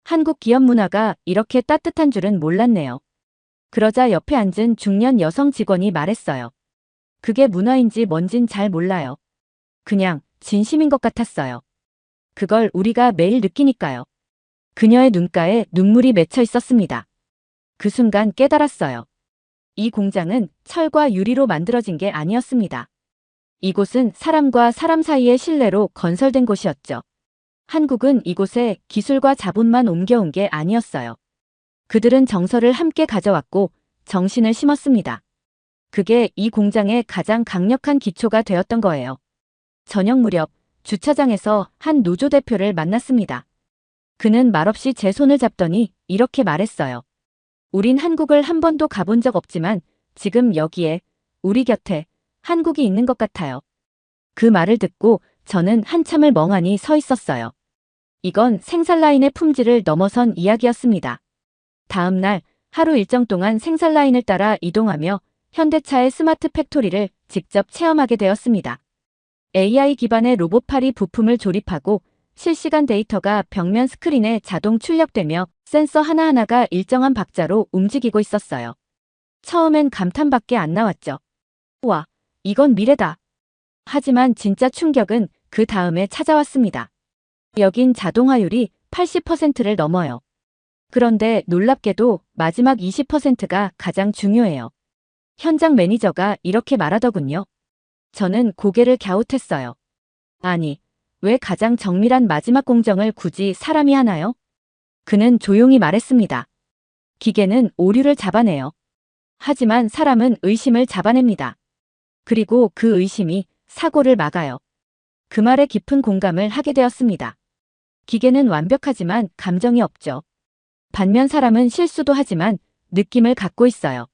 한국 기업 문화가 이렇게 따뜻한 줄은 몰랐네요. 그러자 옆에 앉은 중년 여성 직원이 말했어요. 그게 문화인지 뭔진 잘 몰라요. 그냥 진심인 것 같았어요. 그걸 우리가 매일 느끼니까요. 그녀의 눈가에 눈물이 맺혀 있었습니다. 그 순간 깨달았어요. 이 공장은 철과 유리로 만들어진 게 아니었습니다. 이곳은 사람과 사람 사이의 신뢰로 건설된 곳이었죠. 한국은 이곳에 기술과 자본만 옮겨온 게 아니었어요. 그들은 정서를 함께 가져왔고 정신을 심었습니다. 그게 이 공장의 가장 강력한 기초가 되었던 거예요. 저녁 무렵 주차장에서 한 노조 대표를 만났습니다. 그는 말없이 제 손을 잡더니 이렇게 말했어요. 우린 한국을 한 번도 가본 적 없지만 지금 여기에 우리 곁에 한국이 있는 것 같아요. 그 말을 듣고 저는 한참을 멍하니 서 있었어요. 이건 생산 라인의 품질을 넘어선 이야기였습니다. 다음 날 하루 일정 동안 생산 라인을 따라 이동하며 현대차의 스마트 팩토리를 직접 체험하게 되었습니다. AI 기반의 로봇팔이 부품을 조립하고 실시간 데이터가 벽면 스크린에 자동 출력되며 센서 하나하나가 일정한 박자로 움직이고 있었어요. 처음엔 감탄밖에 안 나왔죠. 와, 이건 미래다. 하지만 진짜 충격은 그 다음에 찾아왔습니다. 여긴 자동화율이 80%를 넘어요. 그런데 놀랍게도 마지막 20%가 가장 중요해요. 현장 매니저가 이렇게 말하더군요. 저는 고개를 갸웃했어요. 아니, 왜 가장 정밀한 마지막 공정을 굳이 사람이 하나요? 그는 조용히 말했습니다. 기계는 오류를 잡아내요. 하지만 사람은 의심을 잡아냅니다. 그리고 그 의심이 사고를 막아요. 그 말에 깊은 공감을 하게 되었습니다. 기계는 완벽하지만 감정이 없죠. 반면 사람은 실수도 하지만 느낌을 갖고 있어요.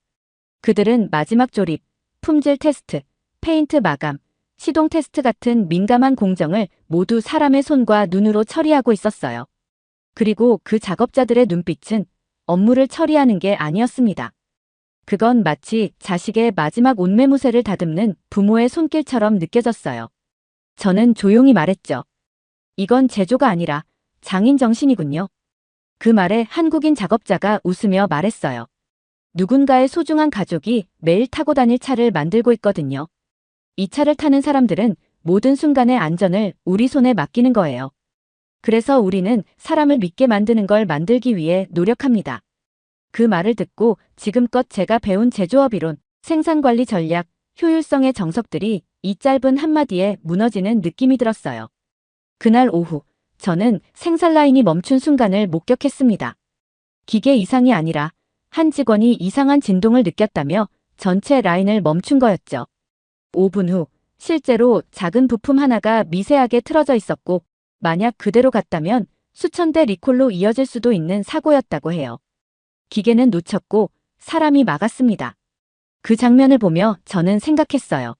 그들은 마지막 조립, 품질 테스트, 페인트 마감, 시동 테스트 같은 민감한 공정을 모두 사람의 손과 눈으로 처리하고 있었어요. 그리고 그 작업자들의 눈빛은 업무를 처리하는 게 아니었습니다. 그건 마치 자식의 마지막 온매무새를 다듬는 부모의 손길처럼 느껴졌어요. 저는 조용히 말했죠. 이건 제조가 아니라 장인 정신이군요. 그 말에 한국인 작업자가 웃으며 말했어요. 누군가의 소중한 가족이 매일 타고 다닐 차를 만들고 있거든요. 이 차를 타는 사람들은 모든 순간의 안전을 우리 손에 맡기는 거예요. 그래서 우리는 사람을 믿게 만드는 걸 만들기 위해 노력합니다. 그 말을 듣고 지금껏 제가 배운 제조업 이론, 생산관리 전략, 효율성의 정석들이 이 짧은 한마디에 무너지는 느낌이 들었어요. 그날 오후, 저는 생산 라인이 멈춘 순간을 목격했습니다. 기계 이상이 아니라 한 직원이 이상한 진동을 느꼈다며 전체 라인을 멈춘 거였죠. 5분 후, 실제로 작은 부품 하나가 미세하게 틀어져 있었고, 만약 그대로 갔다면 수천 대 리콜로 이어질 수도 있는 사고였다고 해요. 기계는 놓쳤고 사람이 막았습니다. 그 장면을 보며 저는 생각했어요.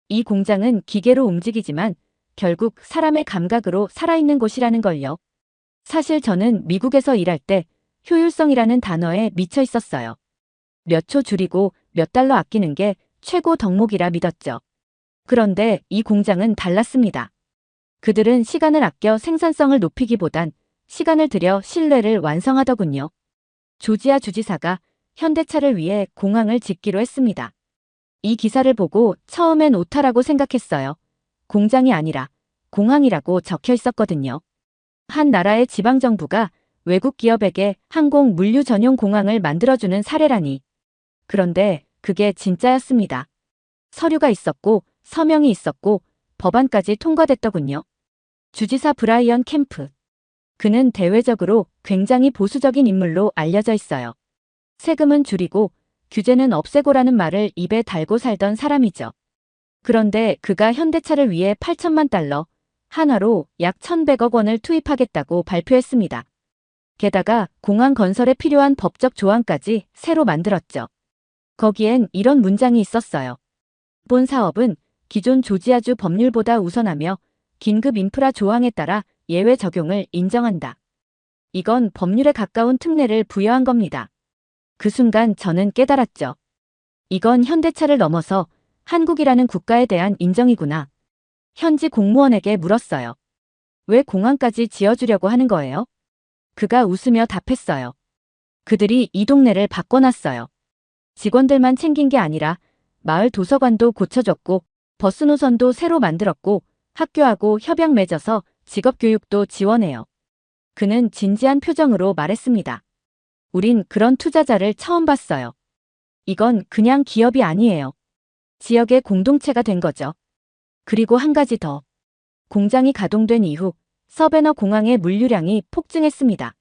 이 공장은 기계로 움직이지만 결국 사람의 감각으로 살아있는 곳이라는 걸요. 사실 저는 미국에서 일할 때 효율성이라는 단어에 미쳐 있었어요. 몇 초 줄이고 몇 달러 아끼는 게 최고 덕목이라 믿었죠. 그런데 이 공장은 달랐습니다. 그들은 시간을 아껴 생산성을 높이기보단 시간을 들여 신뢰를 완성하더군요. 조지아 주지사가 현대차를 위해 공항을 짓기로 했습니다. 이 기사를 보고 처음엔 오타라고 생각했어요. 공장이 아니라 공항이라고 적혀 있었거든요. 한 나라의 지방정부가 외국 기업에게 항공 물류 전용 공항을 만들어주는 사례라니. 그런데 그게 진짜였습니다. 서류가 있었고 서명이 있었고 법안까지 통과됐더군요. 주지사 브라이언 캠프. 그는 대외적으로 굉장히 보수적인 인물로 알려져 있어요. 세금은 줄이고 규제는 없애고라는 말을 입에 달고 살던 사람이죠. 그런데 그가 현대차를 위해 8천만 달러, 한화로 약 1,100억 원을 투입하겠다고 발표했습니다. 게다가 공항 건설에 필요한 법적 조항까지 새로 만들었죠. 거기엔 이런 문장이 있었어요. 본 사업은 기존 조지아주 법률보다 우선하며 긴급 인프라 조항에 따라 예외 적용을 인정한다. 이건 법률에 가까운 특례를 부여한 겁니다. 그 순간 저는 깨달았죠. 이건 현대차를 넘어서 한국이라는 국가에 대한 인정이구나. 현지 공무원에게 물었어요. 왜 공항까지 지어주려고 하는 거예요? 그가 웃으며 답했어요. 그들이 이 동네를 바꿔놨어요. 직원들만 챙긴 게 아니라 마을 도서관도 고쳐줬고 버스 노선도 새로 만들었고 학교하고 협약 맺어서 직업교육도 지원해요. 그는 진지한 표정으로 말했습니다. 우린 그런 투자자를 처음 봤어요. 이건 그냥 기업이 아니에요. 지역의 공동체가 된 거죠. 그리고 한 가지 더. 공장이 가동된 이후 서베너 공항의 물류량이 폭증했습니다.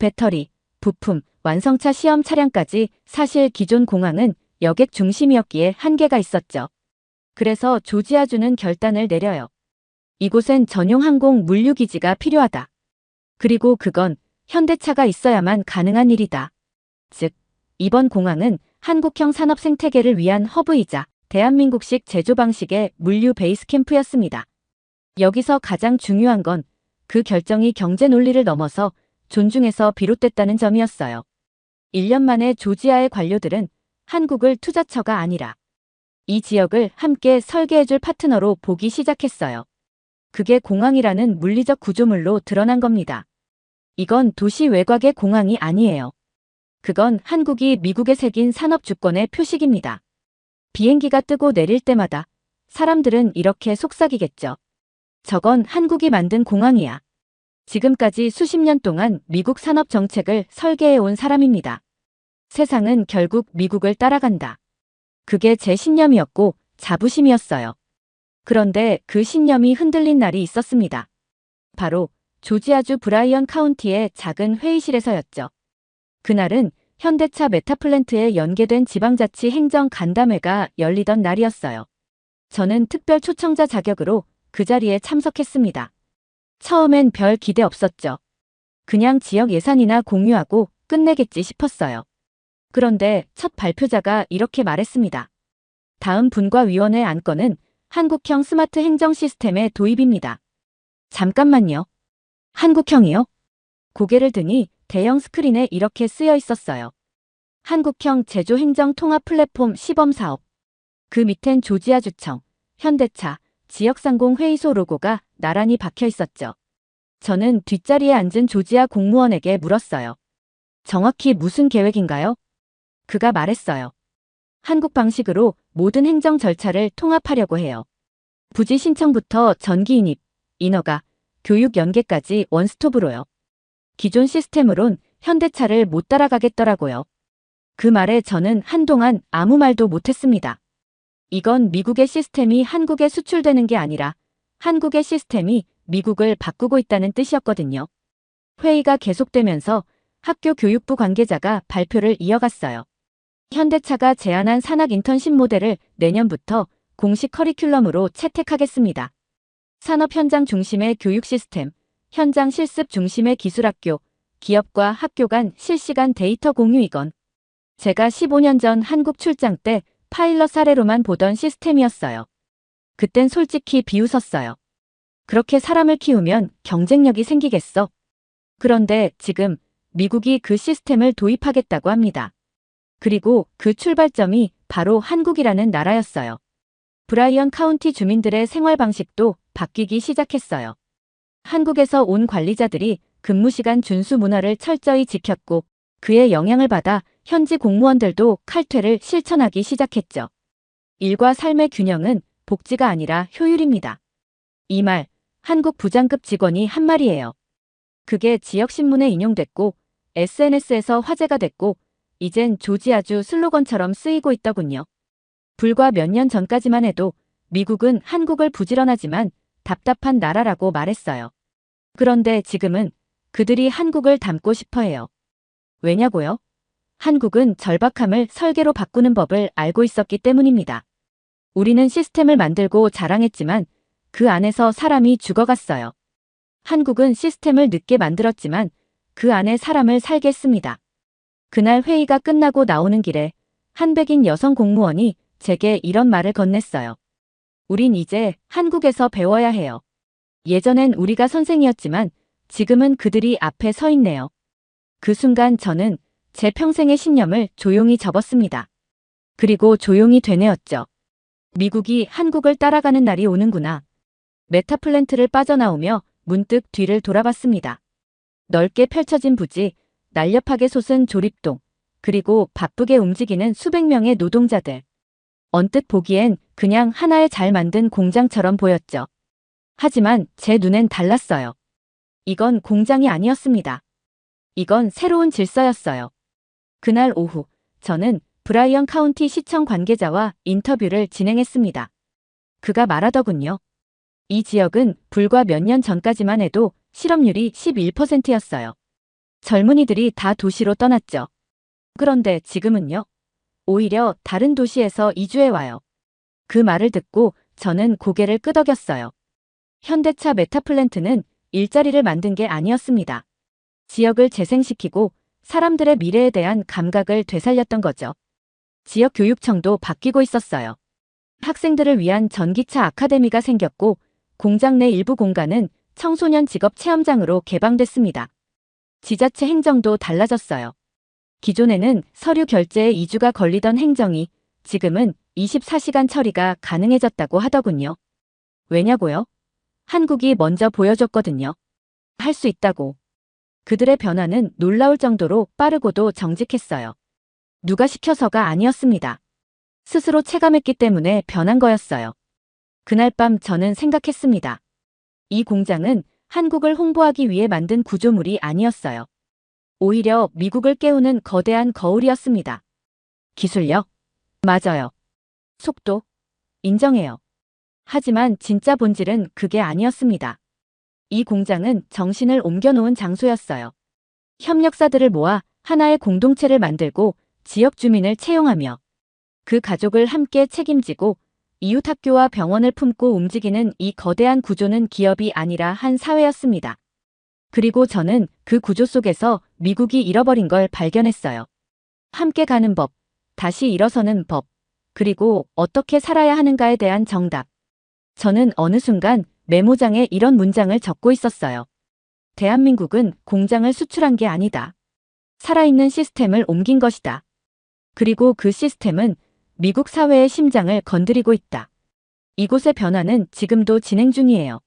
배터리, 부품, 완성차 시험 차량까지. 사실 기존 공항은 여객 중심이었기에 한계가 있었죠. 그래서 조지아주는 결단을 내려요. 이곳엔 전용 항공 물류기지가 필요하다. 그리고 그건 현대차가 있어야만 가능한 일이다. 즉, 이번 공항은 한국형 산업 생태계를 위한 허브이자 대한민국식 제조 방식의 물류 베이스 캠프였습니다. 여기서 가장 중요한 건 그 결정이 경제 논리를 넘어서 존중에서 비롯됐다는 점이었어요. 1년 만에 조지아의 관료들은 한국을 투자처가 아니라 이 지역을 함께 설계해줄 파트너로 보기 시작했어요. 그게 공항이라는 물리적 구조물로 드러난 겁니다. 이건 도시 외곽의 공항이 아니에요. 그건 한국이 미국에 새긴 산업 주권의 표식입니다. 비행기가 뜨고 내릴 때마다 사람들은 이렇게 속삭이겠죠. 저건 한국이 만든 공항이야. 지금까지 수십 년 동안 미국 산업 정책을 설계해온 사람입니다. 세상은 결국 미국을 따라간다. 그게 제 신념이었고 자부심이었어요. 그런데 그 신념이 흔들린 날이 있었습니다. 바로 조지아주 브라이언 카운티의 작은 회의실에서였죠. 그날은 현대차 메타플랜트에 연계된 지방자치 행정 간담회가 열리던 날이었어요. 저는 특별 초청자 자격으로 그 자리에 참석했습니다. 처음엔 별 기대 없었죠. 그냥 지역 예산이나 공유하고 끝내겠지 싶었어요. 그런데 첫 발표자가 이렇게 말했습니다. 다음 분과위원회 안건은 한국형 스마트 행정 시스템의 도입입니다. 잠깐만요. 한국형이요? 고개를 드니 대형 스크린에 이렇게 쓰여 있었어요. 한국형 제조행정통합 플랫폼 시범사업. 그 밑엔 조지아주청, 현대차, 지역상공회의소 로고가 나란히 박혀 있었죠. 저는 뒷자리에 앉은 조지아 공무원에게 물었어요. 정확히 무슨 계획인가요? 그가 말했어요. 한국 방식으로 모든 행정 절차를 통합하려고 해요. 부지 신청부터 전기 인입, 인허가, 교육 연계까지 원스톱으로요. 기존 시스템으론 현대차를 못 따라가겠더라고요. 그 말에 저는 한동안 아무 말도 못했습니다. 이건 미국의 시스템이 한국에 수출되는 게 아니라 한국의 시스템이 미국을 바꾸고 있다는 뜻이었거든요. 회의가 계속되면서 학교 교육부 관계자가 발표를 이어갔어요. 현대차가 제안한 산학 인턴십 모델을 내년부터 공식 커리큘럼으로 채택하겠습니다. 산업 현장 중심의 교육 시스템, 현장 실습 중심의 기술학교, 기업과 학교 간 실시간 데이터 공유이건 제가 15년 전 한국 출장 때 파일럿 사례로만 보던 시스템이었어요. 그땐 솔직히 비웃었어요. 그렇게 사람을 키우면 경쟁력이 생기겠어? 그런데 지금 미국이 그 시스템을 도입하겠다고 합니다. 그리고 그 출발점이 바로 한국이라는 나라였어요. 브라이언 카운티 주민들의 생활 방식도 바뀌기 시작했어요. 한국에서 온 관리자들이 근무시간 준수 문화를 철저히 지켰고 그의 영향을 받아 현지 공무원들도 칼퇴를 실천하기 시작했죠. 일과 삶의 균형은 복지가 아니라 효율입니다. 이 말, 한국 부장급 직원이 한 말이에요. 그게 지역신문에 인용됐고 SNS에서 화제가 됐고 이젠 조지아주 슬로건처럼 쓰이고 있더군요. 불과 몇 년 전까지만 해도 미국은 한국을 부지런하지만 답답한 나라라고 말했어요. 그런데 지금은 그들이 한국을 닮고 싶어해요. 왜냐고요? 한국은 절박함을 설계로 바꾸는 법을 알고 있었기 때문입니다. 우리는 시스템을 만들고 자랑했지만 그 안에서 사람이 죽어갔어요. 한국은 시스템을 늦게 만들었지만 그 안에 사람을 살게 했습니다. 그날 회의가 끝나고 나오는 길에 한 백인 여성 공무원이 제게 이런 말을 건넸어요. 우린 이제 한국에서 배워야 해요. 예전엔 우리가 선생이었지만 지금은 그들이 앞에 서 있네요. 그 순간 저는 제 평생의 신념을 조용히 접었습니다. 그리고 조용히 되뇌었죠. 미국이 한국을 따라가는 날이 오는구나. 메타플랜트를 빠져나오며 문득 뒤를 돌아봤습니다. 넓게 펼쳐진 부지, 날렵하게 솟은 조립동, 그리고 바쁘게 움직이는 수백 명의 노동자들. 언뜻 보기엔 그냥 하나의 잘 만든 공장처럼 보였죠. 하지만 제 눈엔 달랐어요. 이건 공장이 아니었습니다. 이건 새로운 질서였어요. 그날 오후, 저는 브라이언 카운티 시청 관계자와 인터뷰를 진행했습니다. 그가 말하더군요. 이 지역은 불과 몇 년 전까지만 해도 실업률이 11%였어요. 젊은이들이 다 도시로 떠났죠. 그런데 지금은요? 오히려 다른 도시에서 이주해 와요. 그 말을 듣고 저는 고개를 끄덕였어요. 현대차 메타플랜트는 일자리를 만든 게 아니었습니다. 지역을 재생시키고 사람들의 미래에 대한 감각을 되살렸던 거죠. 지역 교육청도 바뀌고 있었어요. 학생들을 위한 전기차 아카데미가 생겼고 공장 내 일부 공간은 청소년 직업 체험장으로 개방됐습니다. 지자체 행정도 달라졌어요. 기존에는 서류 결제에 2주가 걸리던 행정이 지금은 24시간 처리가 가능해졌다고 하더군요. 왜냐고요? 한국이 먼저 보여줬거든요. 할 수 있다고. 그들의 변화는 놀라울 정도로 빠르고도 정직했어요. 누가 시켜서가 아니었습니다. 스스로 체감했기 때문에 변한 거였어요. 그날 밤 저는 생각했습니다. 이 공장은 한국을 홍보하기 위해 만든 구조물이 아니었어요. 오히려 미국을 깨우는 거대한 거울이었습니다. 기술력? 맞아요. 속도? 인정해요. 하지만 진짜 본질은 그게 아니었습니다. 이 공장은 정신을 옮겨놓은 장소였어요. 협력사들을 모아 하나의 공동체를 만들고 지역 주민을 채용하며 그 가족을 함께 책임지고 이웃 학교와 병원을 품고 움직이는 이 거대한 구조는 기업이 아니라 한 사회였습니다. 그리고 저는 그 구조 속에서 미국이 잃어버린 걸 발견했어요. 함께 가는 법, 다시 일어서는 법, 그리고 어떻게 살아야 하는가에 대한 정답. 저는 어느 순간 메모장에 이런 문장을 적고 있었어요. 대한민국은 공장을 수출한 게 아니다. 살아있는 시스템을 옮긴 것이다. 그리고 그 시스템은 미국 사회의 심장을 건드리고 있다. 이곳의 변화는 지금도 진행 중이에요.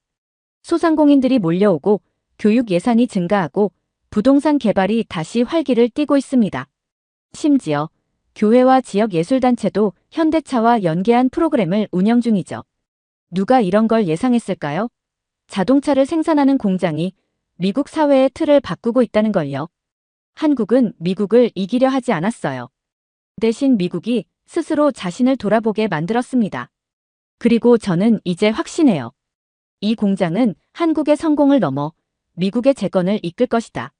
소상공인들이 몰려오고 교육 예산이 증가하고 부동산 개발이 다시 활기를 띠고 있습니다. 심지어 교회와 지역 예술단체도 현대차와 연계한 프로그램을 운영 중이죠. 누가 이런 걸 예상했을까요? 자동차를 생산하는 공장이 미국 사회의 틀을 바꾸고 있다는 걸요. 한국은 미국을 이기려 하지 않았어요. 대신 미국이 스스로 자신을 돌아보게 만들었습니다. 그리고 저는 이제 확신해요. 이 공장은 한국의 성공을 넘어 미국의 재건을 이끌 것이다.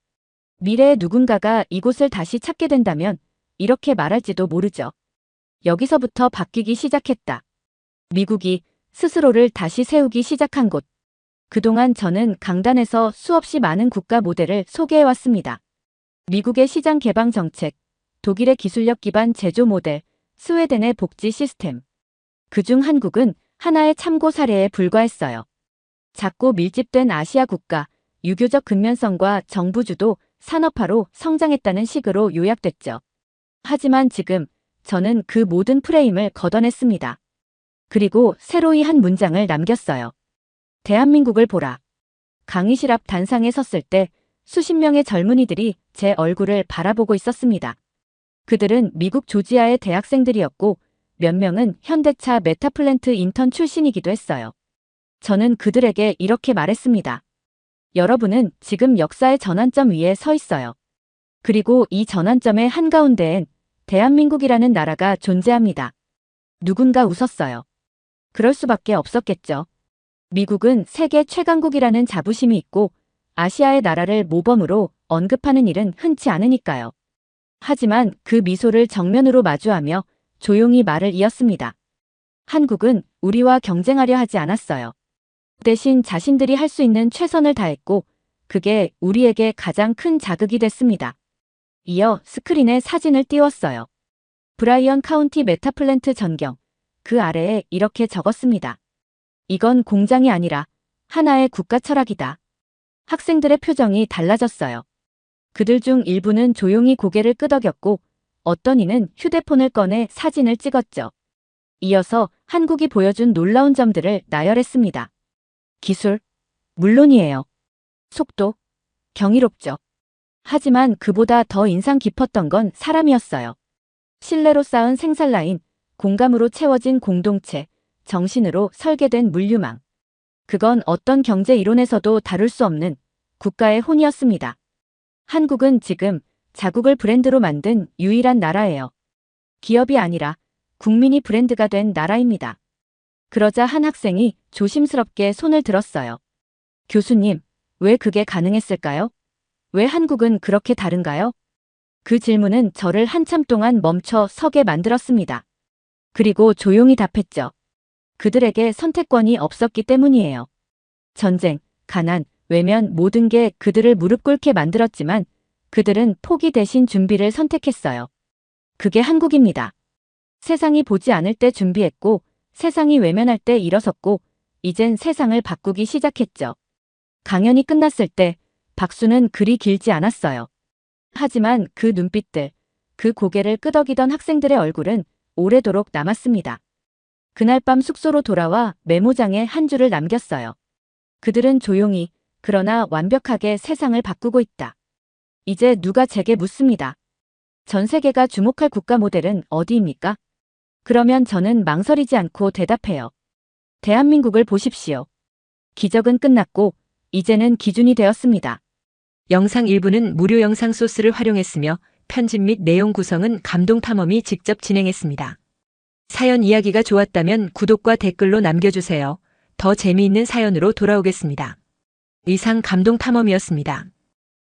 미래에 누군가가 이곳을 다시 찾게 된다면 이렇게 말할지도 모르죠. 여기서부터 바뀌기 시작했다. 미국이 스스로를 다시 세우기 시작한 곳. 그동안 저는 강단에서 수없이 많은 국가 모델을 소개해왔습니다. 미국의 시장 개방 정책, 독일의 기술력 기반 제조 모델, 스웨덴의 복지 시스템. 그중 한국은 하나의 참고 사례에 불과했어요. 작고 밀집된 아시아 국가, 유교적 근면성과 정부 주도 산업화로 성장했다는 식으로 요약됐죠. 하지만 지금 저는 그 모든 프레임을 걷어냈습니다. 그리고 새로이 한 문장을 남겼어요. 대한민국을 보라. 강의실 앞 단상에 섰을 때 수십 명의 젊은이들이 제 얼굴을 바라보고 있었습니다. 그들은 미국 조지아의 대학생들이었고 몇 명은 현대차 메타플랜트 인턴 출신이기도 했어요. 저는 그들에게 이렇게 말했습니다. 여러분은 지금 역사의 전환점 위에 서 있어요. 그리고 이 전환점의 한가운데엔 대한민국이라는 나라가 존재합니다. 누군가 웃었어요. 그럴 수밖에 없었겠죠. 미국은 세계 최강국이라는 자부심이 있고 아시아의 나라를 모범으로 언급하는 일은 흔치 않으니까요. 하지만 그 미소를 정면으로 마주하며 조용히 말을 이었습니다. 한국은 우리와 경쟁하려 하지 않았어요. 대신 자신들이 할 수 있는 최선을 다했고 그게 우리에게 가장 큰 자극이 됐습니다. 이어 스크린에 사진을 띄웠어요. 브라이언 카운티 메타플랜트 전경. 그 아래에 이렇게 적었습니다. 이건 공장이 아니라 하나의 국가 철학이다. 학생들의 표정이 달라졌어요. 그들 중 일부는 조용히 고개를 끄덕였고 어떤 이는 휴대폰을 꺼내 사진을 찍었죠. 이어서 한국이 보여준 놀라운 점들을 나열했습니다. 기술, 물론이에요. 속도, 경이롭죠. 하지만 그보다 더 인상 깊었던 건 사람이었어요. 신뢰로 쌓은 생산라인, 공감으로 채워진 공동체, 정신으로 설계된 물류망. 그건 어떤 경제 이론에서도 다룰 수 없는 국가의 혼이었습니다. 한국은 지금 자국을 브랜드로 만든 유일한 나라예요. 기업이 아니라 국민이 브랜드가 된 나라입니다. 그러자 한 학생이 조심스럽게 손을 들었어요. 교수님, 왜 그게 가능했을까요? 왜 한국은 그렇게 다른가요? 그 질문은 저를 한참 동안 멈춰 서게 만들었습니다. 그리고 조용히 답했죠. 그들에게 선택권이 없었기 때문이에요. 전쟁, 가난, 외면 모든 게 그들을 무릎 꿇게 만들었지만 그들은 포기 대신 준비를 선택했어요. 그게 한국입니다. 세상이 보지 않을 때 준비했고 세상이 외면할 때 일어섰고 이젠 세상을 바꾸기 시작했죠. 강연이 끝났을 때 박수는 그리 길지 않았어요. 하지만 그 눈빛들, 그 고개를 끄덕이던 학생들의 얼굴은 오래도록 남았습니다. 그날 밤 숙소로 돌아와 메모장에 한 줄을 남겼어요. 그들은 조용히 그러나 완벽하게 세상을 바꾸고 있다. 이제 누가 제게 묻습니다. 전 세계가 주목할 국가 모델은 어디입니까? 그러면 저는 망설이지 않고 대답해요. 대한민국을 보십시오. 기적은 끝났고 이제는 기준이 되었습니다. 영상 일부는 무료 영상 소스를 활용했으며 편집 및 내용 구성은 감동탐험이 직접 진행했습니다. 사연 이야기가 좋았다면 구독과 댓글로 남겨주세요. 더 재미있는 사연으로 돌아오겠습니다. 이상 감동탐험이었습니다.